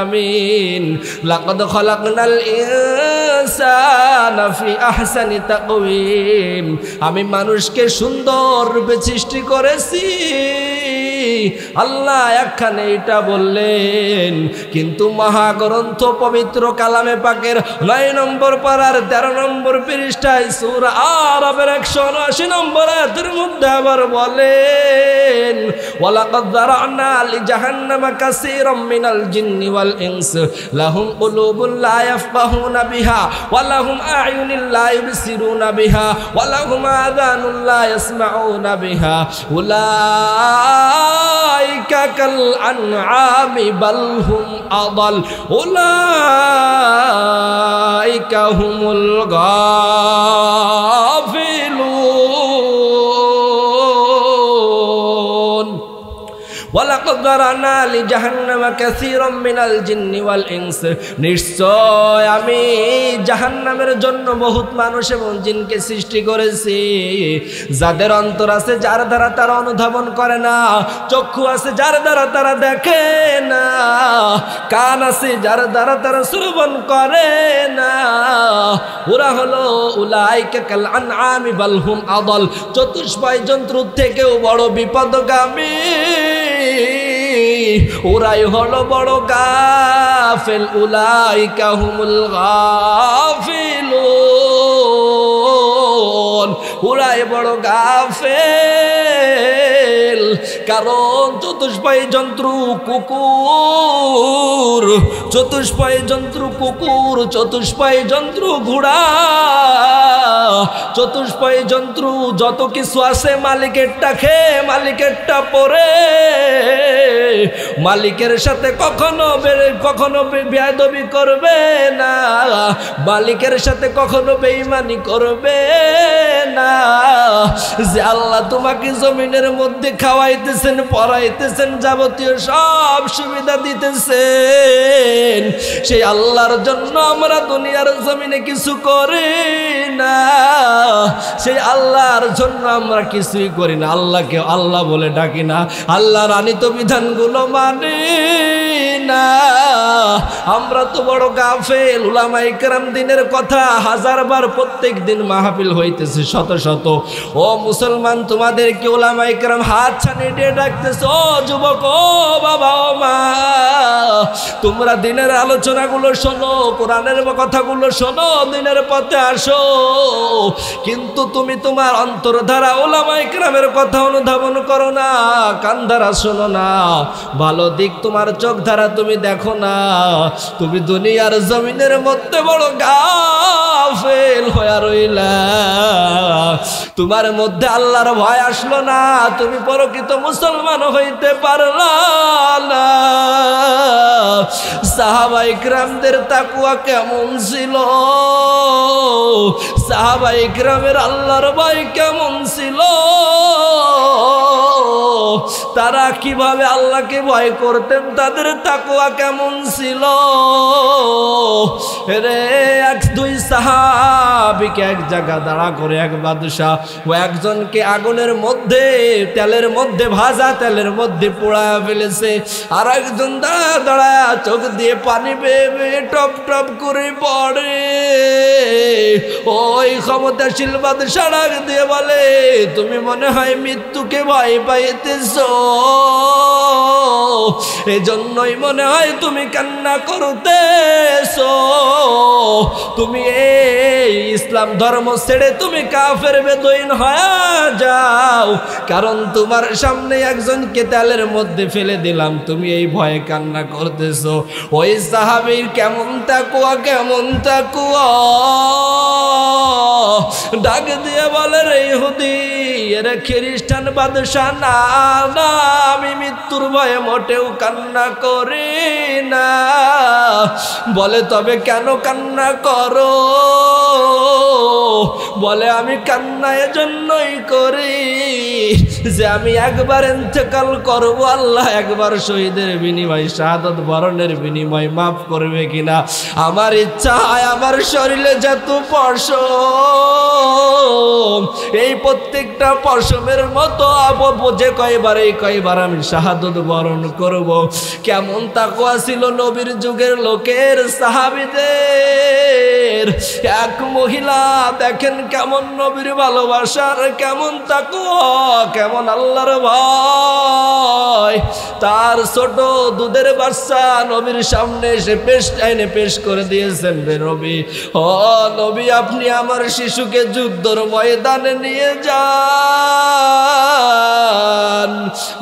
আমিন লাকাদ খালাকনাল ইনসানা ফি আহসানি তাকওয়িম। আমি মানুষকে সুন্দর রূপে সৃষ্টি করেছি। আল্লাহ একখানে এটা বললেন, কিন্তু মহাগ্রন্থ পবিত্র কালামে পাকের ৯ নম্বর পারার ১৩ নম্বর পৃষ্ঠায় সূরা আরাফের ১৭০ নম্বর আয়াতের মধ্যে আবার বলেন, ওয়ালাকাদ যারানা লিজাহান্নামা কাসীরাম মিনাল জিন্নি ওয়াল ইনস লাহুম কুলুবুন লা ইয়াফকাহুনা বিহা ওয়া লাহুম আ'য়ুনুন লা ইবসিরুনা বিহা ওয়া লাহুম আযানুন লা ইয়াসমাউনা বিহা উলাইকা কাল আনআমি বাল হুম আদাল উলাইকা হুমুল গাফিলুন। ওয়ালাকাদ যারানা লিজাহান্নামা কাসীরাম মিনাল জিন্নি ওয়াল ইনস। নিশ্চয় আমি জাহান্নামের জন্য বহুত মানুষ এবং জিনকে সৃষ্টি করেছি, যাদের অন্তর আছে যার দ্বারা তারা অনুধাবন করে না, চক্ষু আছে যার দ্বারা তারা দেখে না, কান আছে যার দ্বারা তারা শ্রবণ করে না। ওরা হলো উলাইকা কাল আনআমি বাল হুম আদাল, চতুষ্পয় জন্তুর থেকেও বড় বিপদগামী। ওরাই হলো বড় গাফেল, উলাইকা হুমুল গাফিলুন। ওরাই বড় গাফেল, কারণ চতুষ্পয় জন্তু কুকুর, চতুষ্পয় জন্তু কুকুর, চতুষ্পয় জন্তু ঘোড়া, চতুষ্পয় জন্তু যত কিছু আছে মালিকেরটা খেয়ে মালিকেরটা পরে মালিকের সাথে কখনো বেয়াদবি করবে না, মালিকের সাথে কখনো বেঈমানি করবে না। যে আল্লাহ তোমাকে জমিনের মধ্যে খাওয়াইতেছেন, পড়াইতেছেন, যাবতীয় সব সুবিধা দিতেছেন, সেই আল্লাহর জন্য আমরা দুনিয়ার জমিনে কিছু করি না, সেই আল্লাহর জন্য আমরা কিছুই করি না, আল্লাহকে আল্লাহ বলে ডাকি না, আল্লাহর আনিত বিধানগুলো মানি না। আমরা তো বড় গাফেল। উলামায়ে কেরাম দিনের কথা হাজারবার প্রত্যেক দিন মাহফিল হইতেছে শত শত। ও মুসলমান, তোমাদেরকে উলামায়ে কেরাম হাত ছানিয়ে দিয়ে ডাকতেছে, ও যুবক, ও বাবা, ও মা, তোমরা দিনের আলোচনাগুলো শোনো, কোরআনের কথাগুলো শোনো, দিনের পথে আসো। কিন্তু তুমি তোমার অন্তর ধারা উলামায়ে কেরামের কথা অনুধাবন করো না, কান ধারা শোনো না, ভালো দিক তোমার চোখ ধারা তুমি দেখো না। তুমি দুনিয়ার জমিনের মধ্যে বড় গাফেল হয়ে রইলা। তোমার মধ্যে আল্লাহর ভয় আসলো না, তুমি প্রকৃত মুসলমান হইতে পারলা না। সাহাবায়ে কেরামদের তাকওয়া কেমন ছিল, সাহাবায়ে কেরামের আল্লাহর ভয় কেমন ছিল, তারা কিভাবে আল্লাহকে ভয় করতেন, তাদের তাকওয়া কেমন ছিল রে। এক দুই সাহাবীকে এক জায়গা দাঁড়া করে এক বাদশাহ ও একজনকে আগুনের মধ্যে, তেলের মধ্যে, ভাজা তেলের মধ্যে পোড়ায় ফেলেছে, আর একজন দাঁড়া দাঁড়া চোখ দিয়ে পানি বেয়ে বেয়ে টপ টপ করে পড়ে। ওই ক্ষমতাশীল বাদশাহ ডাক দিয়ে বলে, তুমি মনে হয় মৃত্যুকে ভয় পাইতেছ, এজন্যই মনে হয় তুমি কান্না করতেছ। তুমি এই ইসলাম ধর্ম ছেড়ে তুমি কাফের বেদুইন হয়ে যাও, কারণ তোমার সামনে একজনকে তেলের মধ্যে ফেলে দিলাম, তুমি এই ভয়ে কান্না করতেছ। ওই সাহাবীর কেমন তাকওয়া, কেমন তাকওয়া, ডাক দিয়ে বলে, রে ইহুদি, এরা খ্রিস্টান বাদশাহ না, না, আমি মৃত্যুর ভয়ে মোটেও কান্না করি না। বলে, তবে কেন কান্না করো? বলে, আমি কান্না এজন্যই করি যে আমি একবার ইন্তেকাল করব, আল্লাহ একবার শহীদের বিনিময়, শাহাদাত বরণের বিনিময় মাফ করবে কিনা। আমার ইচ্ছা হয় আমার শরীরে যত পশম, এই প্রত্যেকটা পশমের মতো যে কয়বার, এই কয়বার আমি শাহাদাত বরণ করব। কেমন তাকওয়া ছিল নবীর যুগের লোকের, সাহাবীদের। এক মহিলা দেখেন কেমন নবীর ভালোবাসার, কেমন তাকওয়া, কেমন আল্লাহর ভয়। তার ছোট দুধের বাচ্চা নবীর সামনে এসে পেশ করে দিয়েছেন, রে নবী, ও নবী, আপনি আমার শিশুকে যুদ্ধর ময়দানে নিয়ে যান।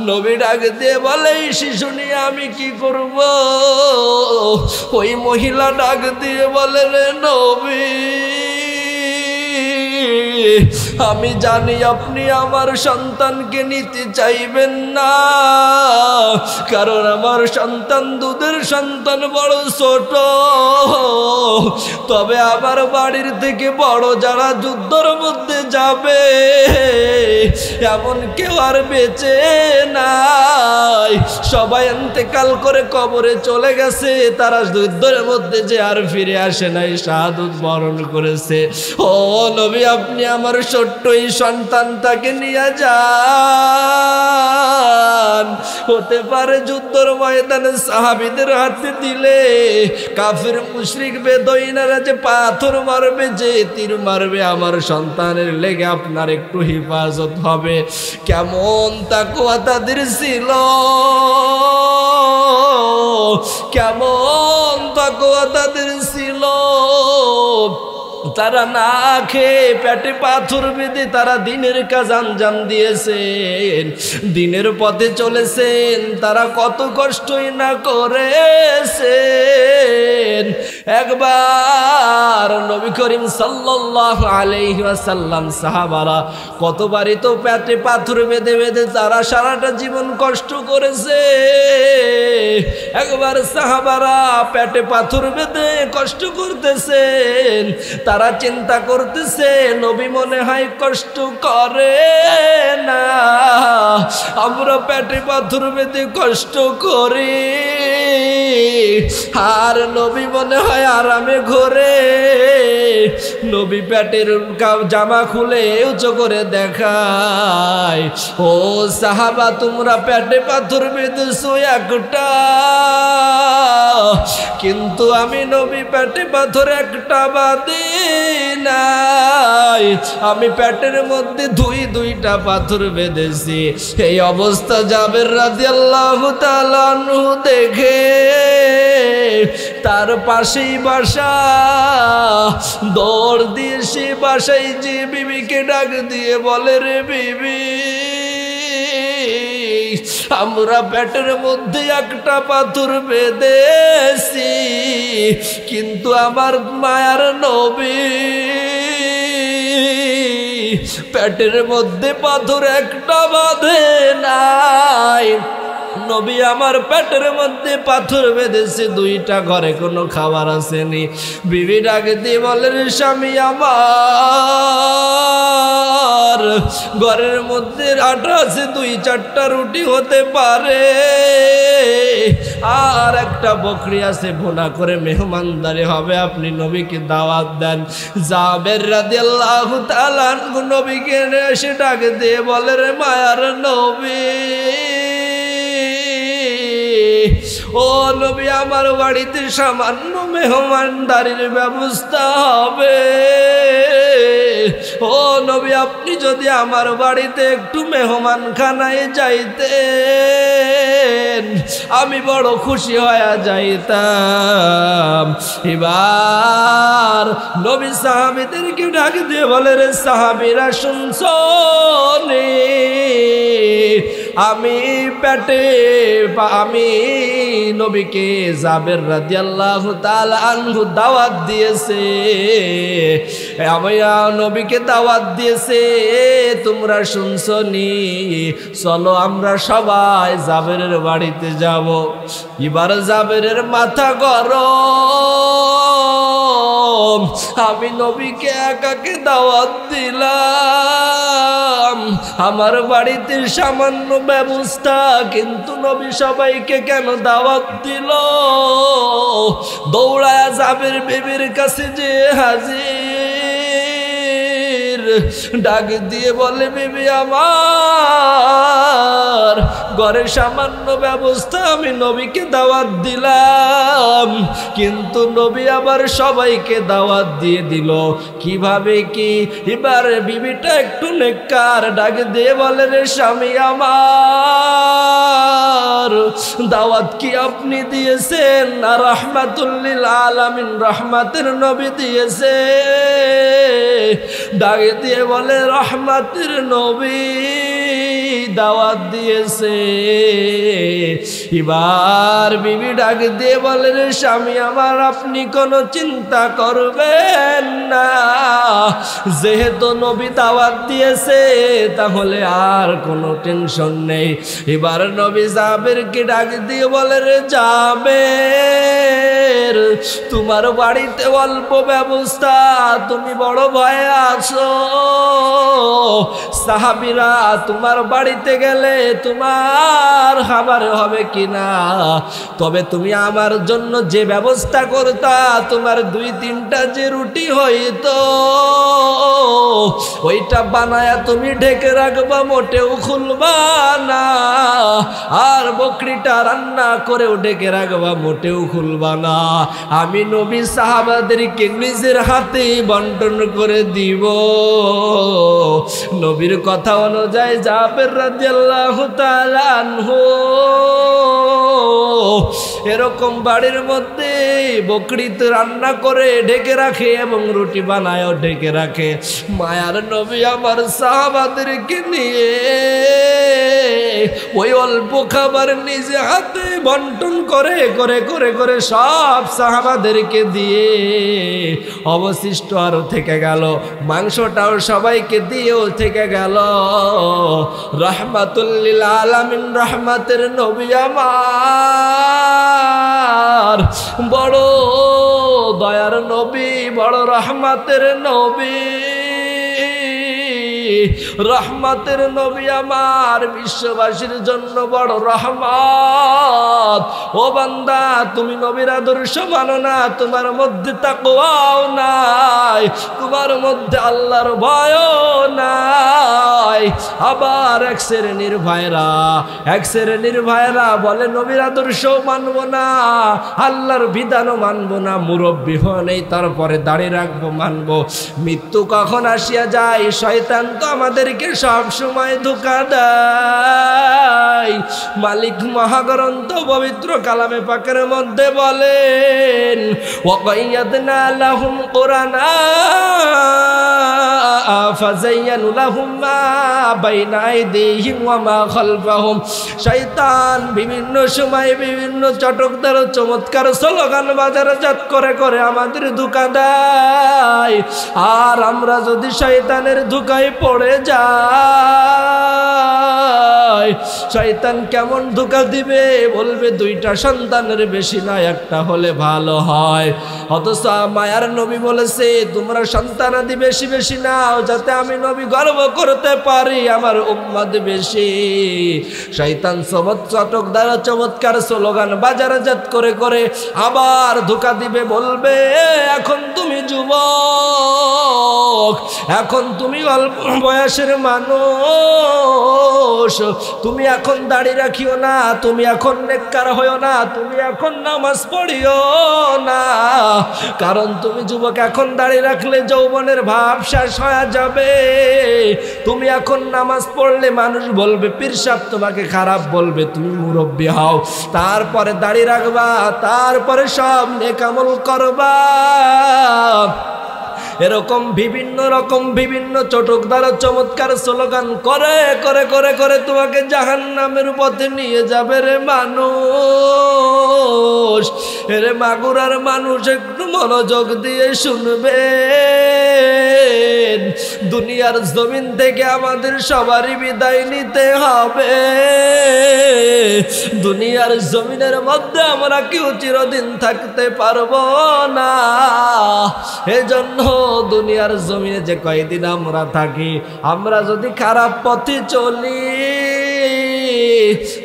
নবী ডাক দিয়ে বলে, এই শিশু নিয়ে আমি কি করব? ওই মহিলা ডাক দিয়ে বলে, রে নবী, আমি জানি আপনি আমার সন্তানকে নিতে চাইবেন না, কারণ আমার সন্তান দুধের সন্তান, বড় ছোট। তবে আমার বাড়ির থেকে বড় যারা যুদ্ধের মধ্যে যাবে, এমন কেউ আর বেঁচে নাই, সবাই ইন্তেকাল করে কবরে চলে গেছে, তারা যুদ্ধের মধ্যে যে আর ফিরে আসে নাই, শাহাদাত বরণ করেছে। ও নবী, আপনি আমার ছোট্ট এই সন্তানটাকে নিয়ে যান। হতে পারে যুদ্ধের ময়দানে সাহাবীদের হাতে দিলে কাফির মুশরিক বেদুইনেরা যে পাথর মারবে, যে তীর মারবে, আমার সন্তানের লেগে আপনার একটু হেফাজত হবে। কেমন তাকওয়া তাদের ছিল, কেমন তাকওয়া তাদের ছিল। তারা না খেয়ে পেটে পাথর বেঁধে তারা দিনের কাজ আঞ্জাম দিয়েছেন, দিনের পথে চলেছেন, তারা কত কষ্টই না করেছেন। একবার নবী করিম সাল্লাল্লাহু আলাইহি ওয়াসাল্লাম সাহাবারা কতবারই তো পেটে পাথর বেঁধে বেঁধে তারা সারাটা জীবন কষ্ট করেছে। একবার সাহাবারা পেটে পাথর বেঁধে কষ্ট করতেছেন, তারা চিন্তা করতেছে নবী মনে হয় কষ্ট করে না, আমরা পেটে পাথর বেঁধে কষ্ট করি, আর নবী মনে হয় আরামে ঘোরে। নবী পেটের জামা খুলে উঁচু করে দেখায়, ও সাহাবা তোমরা পেটে পাথর বেঁধেছো একটা, কিন্তু আমি নবী পেটে পাথর একটা বাঁধি নাই, আমি পেটের মধ্যে দুইটা পাথর বেঁধেছি। এই অবস্থা জাবের রাদিয়াল্লাহু তাআলা আনহু দেখে তার পাশেই বাসা, দৌড় দিয়ে সে বাসায় যে বিবিকে ডাক দিয়ে বলে, রে বিবি, আমরা পেটের মধ্যে একটা পাথর বেঁধেছি, কিন্তু আমার মায়ার নবী পেটের মধ্যে পাথর একটা বাঁধে নাই, নবী আমার পেটের মধ্যে পাথর বেঁধেছে দুইটা, ঘরে কোনো খাবার আসেনি। বিবি ডাকে দিয়ে বলেন, স্বামী আমার ঘরের মধ্যে আটা আছে, 2-4টা রুটি হতে পারে, আর একটা বকরি আছে, ভুনা করে মেহমানদারি হবে, আপনি নবীকে দাওয়াত দেন। জাবের রাদিয়াল্লাহু তাআলা আনহু নবীকে এসে ডাকে দিয়ে বলে, রে মায়ার নবী, ও নবী, আমার বাড়িতে সামান্য মেহমানদারির ব্যবস্থা হবে, ও নবী, আপনি যদি আমার বাড়িতে একটু মেহমানখানায় যাইতেন আমি বড় খুশি হয়ে যাইতাম। এবার নবী সাহাবীদেরকে ডাক দিয়ে বলে, রে সাহাবীরা শুনছো নে, আমি নবীকে জাবের রাদিয়াল্লাহু তাআলা আনহু দাওয়াত দিয়েছে, আমি নবীকে দাওয়াত দিয়েছে, তোমরা শুনছো নি, চলো আমরা সবাই জাবেরের বাড়িতে যাব। এবার জাবেরের মাথা গরম, আমি নবীকে একাকে দাওয়াত দিলাম, আমার বাড়িতে সামান্য ব্যবস্থা, কিন্তু নবী সবাইকে কেন দাওয়াত দিল? দৌড়ায়া জাবের বিবির কাছে যে হাজির, ডাক দিয়ে বলে, বিবি আমার ঘরে সামান্য ব্যবস্থা, আমি নবীকে দাওয়াত দিলাম, কিন্তু নবী আবার সবাইকে দাওয়াত দিয়ে দিল, কিভাবে কি? এবার বিবিটা একটু নেককার, ডাক দিয়ে বলে, রে স্বামী আমার, দাওয়াত কি আপনি দিয়েছেন না রাহমাতুল লিল আলামিন রহমাতের নবী দিয়েছে? ডাক দিয়ে বলে, রহমাতের নবী দাওয়াত দিয়েছে। এবার বিবি ডাক দিয়ে বলে, রে স্বামী আমার, আপনি কোনো চিন্তা করবেন না, যেহেতু নবী দাওয়াত দিয়েছে তাহলে আর কোনো টেনশন নেই। এবার নবী জাবেরকে ডাক দিয়ে বলে, রে জাবের, তোমার বাড়িতে অল্প ব্যবস্থা, তুমি বড় ভয়ে আছো, সাহাবীরা তোমার বাড়িতে গেলে তোমার খাবার হবে কিনা, তবে তুমি আমার জন্য যে ব্যবস্থা করতা, তোমার 2-3টা যে রুটি হইতো ওইটা বানায়া তুমি ঢেকে রাখবা, মোটেও খুলবা না, আর বকরিটা রান্না করেও ঢেকে রাখবা, মোটেও খুলবা না, আমি নবী সাহাবাদেরকে নিজের হাতে বন্টন করে দিব। নবীর কথা অনুযায়ী জাবের রাদিয়াল্লাহু তাআলা আনহু এরকম বাড়ির মধ্যে বকরিতে রান্না করে ঢেকে রাখে এবং রুটি বানায়ও ঢেকে রাখে। মায়ার নবী আমার সাহাবাদেরকে নিয়ে ওই অল্প খাবার নিজে হাতে বন্টন করে করে করে করে সব সাহাবাদেরকে দিয়ে অবশিষ্ট আরো থেকে গেল, মাংসটাও সবাইকে দিয়েও থেকে গেল। রহমাতুল লিল আলামিন রহমাতের নবী আমার আমার বড় দয়ার নবী, বড় রহমতের নবী, রহমতের নবী আমার বিশ্ববাসীর জন্য বড় রহমত। ও বান্দা, তুমি নবীর আদর্শ মানো না, তোমার মধ্যে তাকওয়াও নাই, তোমার মধ্যে আল্লাহর ভয়ও নাই। আবার এক শ্রেণীর ভাইরা বলে নবীর আদর্শ মানবো না, আল্লাহর বিধানও মানবো না, মুরব্বী হনেই তারপরে দাঁড়িয়ে রাখবো, মানবো। মৃত্যু কখন আসিয়া যায়, শয়তান তো আমাদেরকে সব সময় ধোঁকা দেয়। মালিক মহাগ্রন্থ পবিত্র কালামে পাকের মধ্যে বলেন, ওয়াকাইয়াদনা লাহুম কুরআনা ফাযায়্যানু লাহুম মা বাইনা আইদিহিম ওয়া মা খালফাহুম। শয়তান বিভিন্ন সময় বিভিন্ন চটকদার চমৎকার স্লোগান বাজারজাত করে করে আমাদের ধোঁকা দেয়। আর আমরা যদি শয়তানের ধোঁকায় পড়ে যাই, শয়তান কেমন ধোঁকা দিবে, বলবে দুইটা সন্তানের বেশি না, একটা হলে ভালো হয়। অথচ মায়ার নবী বলেছে তোমরা সন্তানাদি বেশি বেশি নাও, যাতে আমি নবী গর্ব করতে পারি আমার উম্মত বেশি। শয়তান চটকদার চমৎকার স্লোগান বাজারজাত করে করে আবার ধোঁকা দিবে, বলবে এখন তুমি যুবক, এখন তুমি অল্প বয়সের মানুষ, তুমি এখন দাড়ি রাখিও না, তুমি এখন নেককার হইও না, তুমি এখন নামাজ পড়িও না, কারণ তুমি যুবক, এখন দাড়ি রাখলে যৌবনের ভাব শেষ হয়ে যাবে। তুমি এখন নামাজ পড়লে মানুষ বলবে, পীর সাহেব তোমাকে খারাপ বলবে, তুমি মুরব্বী হও, তারপরে দাড়ি রাখবা, তারপরে সব নেক আমল করবা। এরকম বিভিন্ন চটকদার চমৎকার স্লোগান করে করে করে করে তোমাকে জাহান্নামের পথে নিয়ে যাবে রে মানুষ। রে মাগুরার মানুষ, একটু মনোযোগ দিয়ে শুনবে। দুনিয়ার জমিন থেকে আমাদের সবারই বিদায় নিতে হবে। দুনিয়ার জমিনের মধ্যে আমরা কেউ চিরদিন থাকতে পারবো না। এজন্য দুনিয়ার জমিনে যে কয়দিন আমরা থাকি, আমরা যদি খারাপ পথে চলি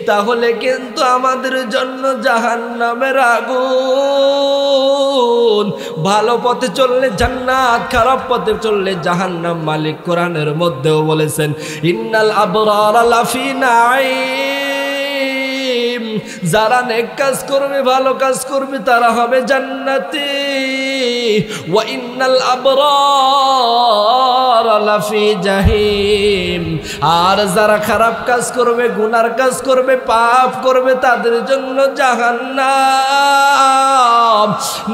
তাহলে কিন্তু আমাদের জন্য জাহান্নামের আগুন। ভালো পথে চললে জান্নাত, খারাপ পথে চললে জাহান্নাম। মালিক কোরআনের মধ্যেও বলেছেন, ইন্নাল আবরারা লাফি নাঈম, যারা নেক কাজ করবে, ভালো কাজ করবে, তারা হবে জান্নাতি। ওয়া ইন্নাল আবরারা লাফি জাহিম, আর যারা খারাপ কাজ করবে, গুনার কাজ করবে, পাপ করবে, তাদের জন্য জাহান্নাম।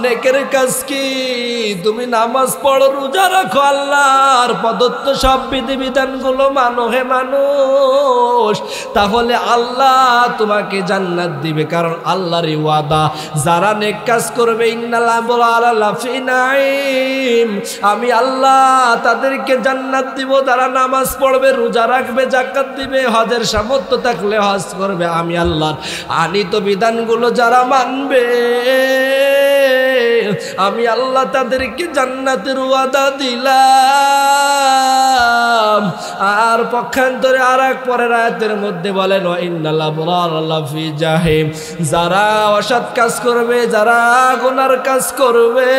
নেকের কাজ কি? তুমি নামাজ পড়ো, রোজা রাখো, আল্লাহর প্রদত্ত সব বিধিবিধানগুলো মানো হে মানুষ, তাহলে আল্লাহ তোমাকে জান্নাত দিবে, কারণ আল্লাহর ওয়াদা। যারা নেক কাজ করবে, ইন্নাল আবরারা লাফি নাঈম, আমি আল্লাহ তাদেরকে জান্নাত দিব। যারা নামাজ পড়বে, রোজা রাখবে, যাকাত দিবে, হজের সামর্থ্য থাকলে হজ করবে, আমি আল্লাহর আনিত বিধানগুলো যারা মানবে, আমি আল্লাহ তাদেরকে জান্নাতের ওয়াদা দিলাম। আর পক্ষান্তরে আর এক পরের আয়াতের মধ্যে বলেন, ইন্নাল আবরারা লাফি জাহিম, যারা অসৎ কাজ করবে, যারা গুনার কাজ করবে,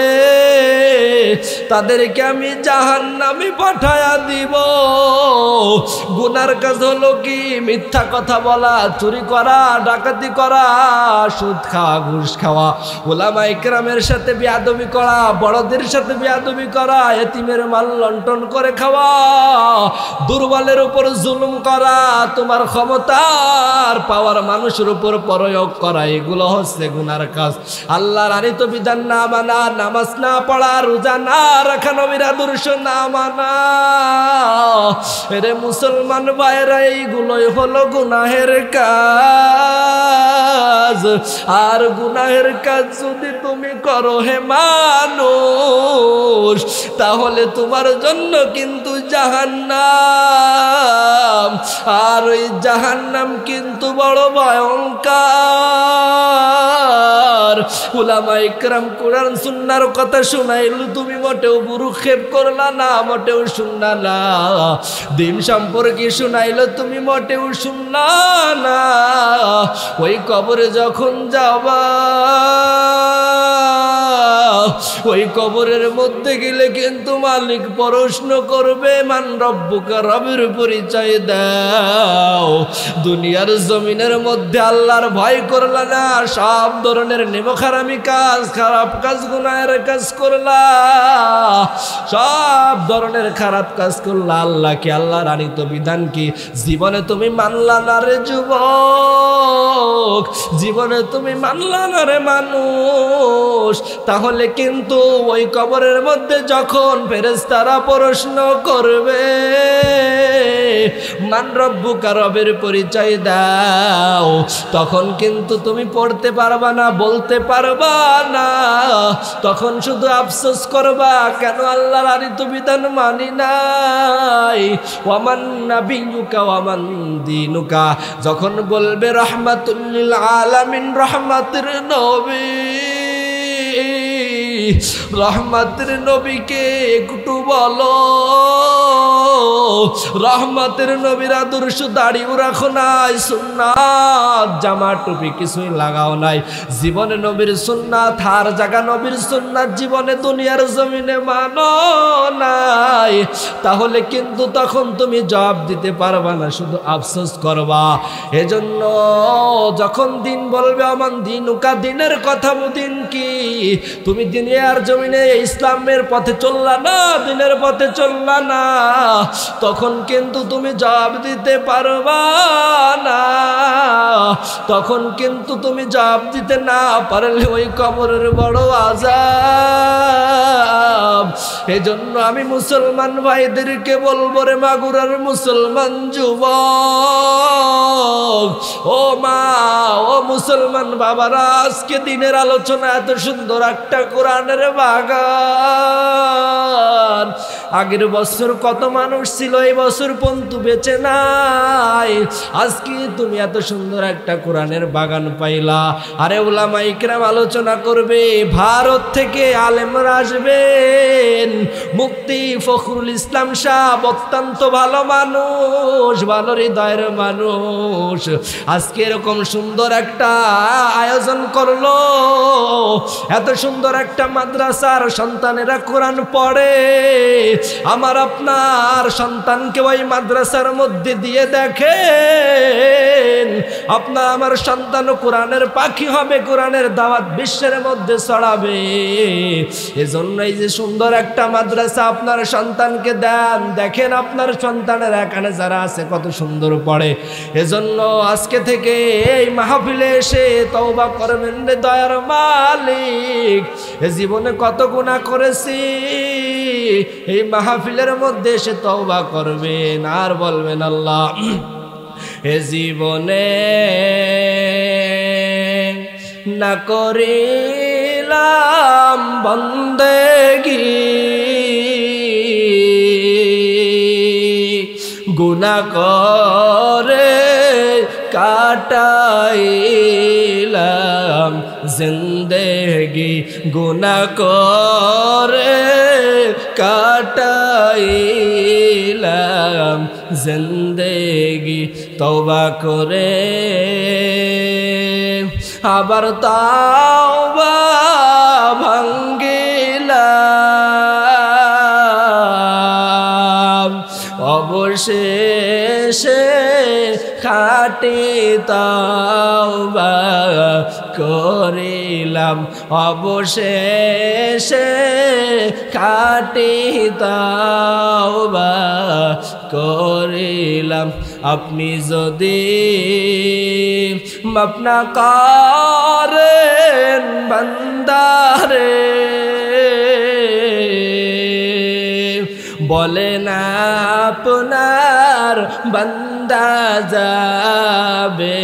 তাদেরকে আমি জাহান্নামে পাঠায়া দিব। গুনার কাজ হলো কি? মিথ্যা কথা বলা, চুরি করা, ডাকাতি করা, সুদ খাওয়া, ঘুষ খাওয়া, ওলামা ইকরামের সাথে বেয়াদবি করা, বড়দের সাথে বেয়াদবি করা, এতিমের মাল লন্ঠন করে খাওয়া, দুর্বলের উপর জুলুম করা, তোমার ক্ষমতার পাওয়ার মানুষের উপর প্রয়োগ করা, এগুলো হচ্ছে গুনার কাজ। আল্লাহর আনিত বিধান না মানা, নামাজ না পড়া, রোজা না রাখা, নবীর আদর্শ না মানা। রে মুসলমান ভাইরা, এইগুলোই হলো গুনাহের কাজ। আর গুনাহের কাজ যদি তুমি করো হে মানুষ, তাহলে তোমার জন্য কিন্তু জাহান্নাম। আর ওই জাহান্নাম কিন্তু বড় ভয়ঙ্কর। উলামা ইকরাম কোরআন সুন্নাহর কথা শুনাইলো, তুমি মোটেও বুরুক্ষেপ করলা না, মোটেও শুনলা না। দিন সম্পর্কে শুনাইলো, তুমি মোটেও শুনলা না। ওই কবরে যখন যাবা, ওই কবরের মধ্যে গেলে কিন্তু মালিক প্রশ্ন করবে, মান রব্বুকা, রবের পরিচয় দাও। দুনিয়ার জমিনের মধ্যে আল্লাহর ভয় করলা না, সব ধরনের নেমখারামি কাজ, খারাপ কাজ, গুনাহের কাজ করলা, সব ধরনের খারাপ কাজ করলা। আল্লাহকে, আল্লাহর আনিত বিধান কি জীবনে তুমি মানলা না রে যুবক, জীবনে তুমি মানলা না রে মানুষ। তাহলে কিন্তু ওই কবরের মধ্যে যখন ফেরেশতারা প্রশ্ন করবে, মান রব্বুকা, রবের পরিচয় দাও, তখন কিন্তু তুমি পড়তে পারবা না, বলতে পারবা না। তখন শুধু আফসোস করবা, কেন আল্লাহর আনিত বিধান মানি নাই। ওয়ামান নাবিয়ুকা ওয়ামান দীনুকা, যখন বলবে রহমাতুল লিল আলামিন, রহমাতের নবী, রহমতের নবীকে একটু বলো, রহমতের নবীর আদর্শ দাড়িও রাখো নাই, সুন্নাত জামা টুপি কিছুই লাগাও নাই, জীবনে নবীর সুন্নাত, হার জায়গা নবীর সুন্নাত জীবনে দুনিয়ার জমিনে মানো নাই, তাহলে কিন্তু তখন তুমি জবাব দিতে পারবা না, শুধু আফসোস করবা। এজন্য যখন দিন বলবে আমান দিনুকা, দিনের কথা, দিন কি তুমি দুনিয়ার জমিনে ইসলামের পথে চললা না, দিনের পথে চললা না, তখন কিন্তু তুমি জবাব দিতে পারবা না। তখন কিন্তু তুমি জবাব দিতে না পারলে ওই কবরের বড় আযাব। এজন্য আমি মুসলমান ভাইদেরকে বলবো, রে মাগুরার মুসলমান যুবক, ও মা, ও মুসলমান বাবারা, আজকে দিনের আলোচনা এত সুন্দর একটা কোরআনের বাগান। আগের বছর কত মানুষ ছিল, এই বছর পর্যন্ত বেঁচে নাই। আজকে তুমি এত সুন্দর একটা কোরআনের বাগান পাইলা। আরে উলামা ইকরাম আলোচনা করবে, ভারত থেকে আলেমরা আসবেন, মুফতি ফখরুল ইসলাম সাহেব অত্যন্ত ভালো মানুষ, ভালো হৃদয়ের মানুষ, আজকে এরকম সুন্দর একটা আয়োজন করলো। এত সুন্দর একটা মাদ্রাসার সন্তানেরা কোরআন পড়ে, আমার আপনার সন্তানকে ওই মাদ্রাসার মধ্যে দিয়ে দেখেন, আপনার আমার সন্তান কোরআনের পাখি হবে, কোরআনের দাওয়াত বিশ্বের মধ্যে ছড়াবে। এজন্য এই যে সুন্দর একটা মাদ্রাসা আপনার সন্তানকে দেন, দেখেন আপনার সন্তানের এখানে যারা আছে কত সুন্দর পড়ে। এজন্য আজকে থেকে এই মাহফিলে এসে তওবা করবেন রে দয়ার মালিক, এ জীবনে কত গুনাহ করেছি, এই মাহফিলের মধ্যে এসে তওবা করবেন আর বলবেন আল্লাহ এ জীবনে না করিলাম বন্দেগি, গুনাহ করে কাটাইলাম জিন্দেগি, গুনাহ করে কাটাইলাম জিন্দেগি, তওবা করে আবার তাওবা ভাঙ্গিলাম, অবশেষে খাঁটি তাওবা করিলাম, অবশেষে খাঁটি তাওবা করিলাম। আপনি যদি মাফ না করেন বান্দারে, বলেন আপনার বান্দা বান্দা যাবে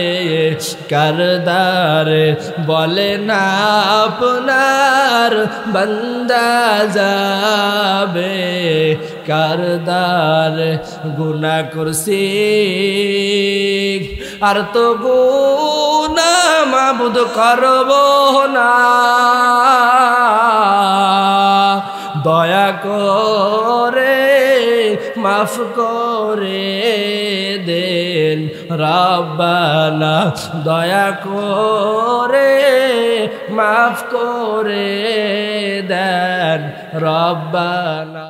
কারদার বলে না আপনার বান্দা যাবে কারদার গুনাহ করছি আর তো গুনাহ মাবুদ করব না দয়া করে মাফ করে দেন রব্বানা দয়া করে মাফ করে দেন রব্বানা।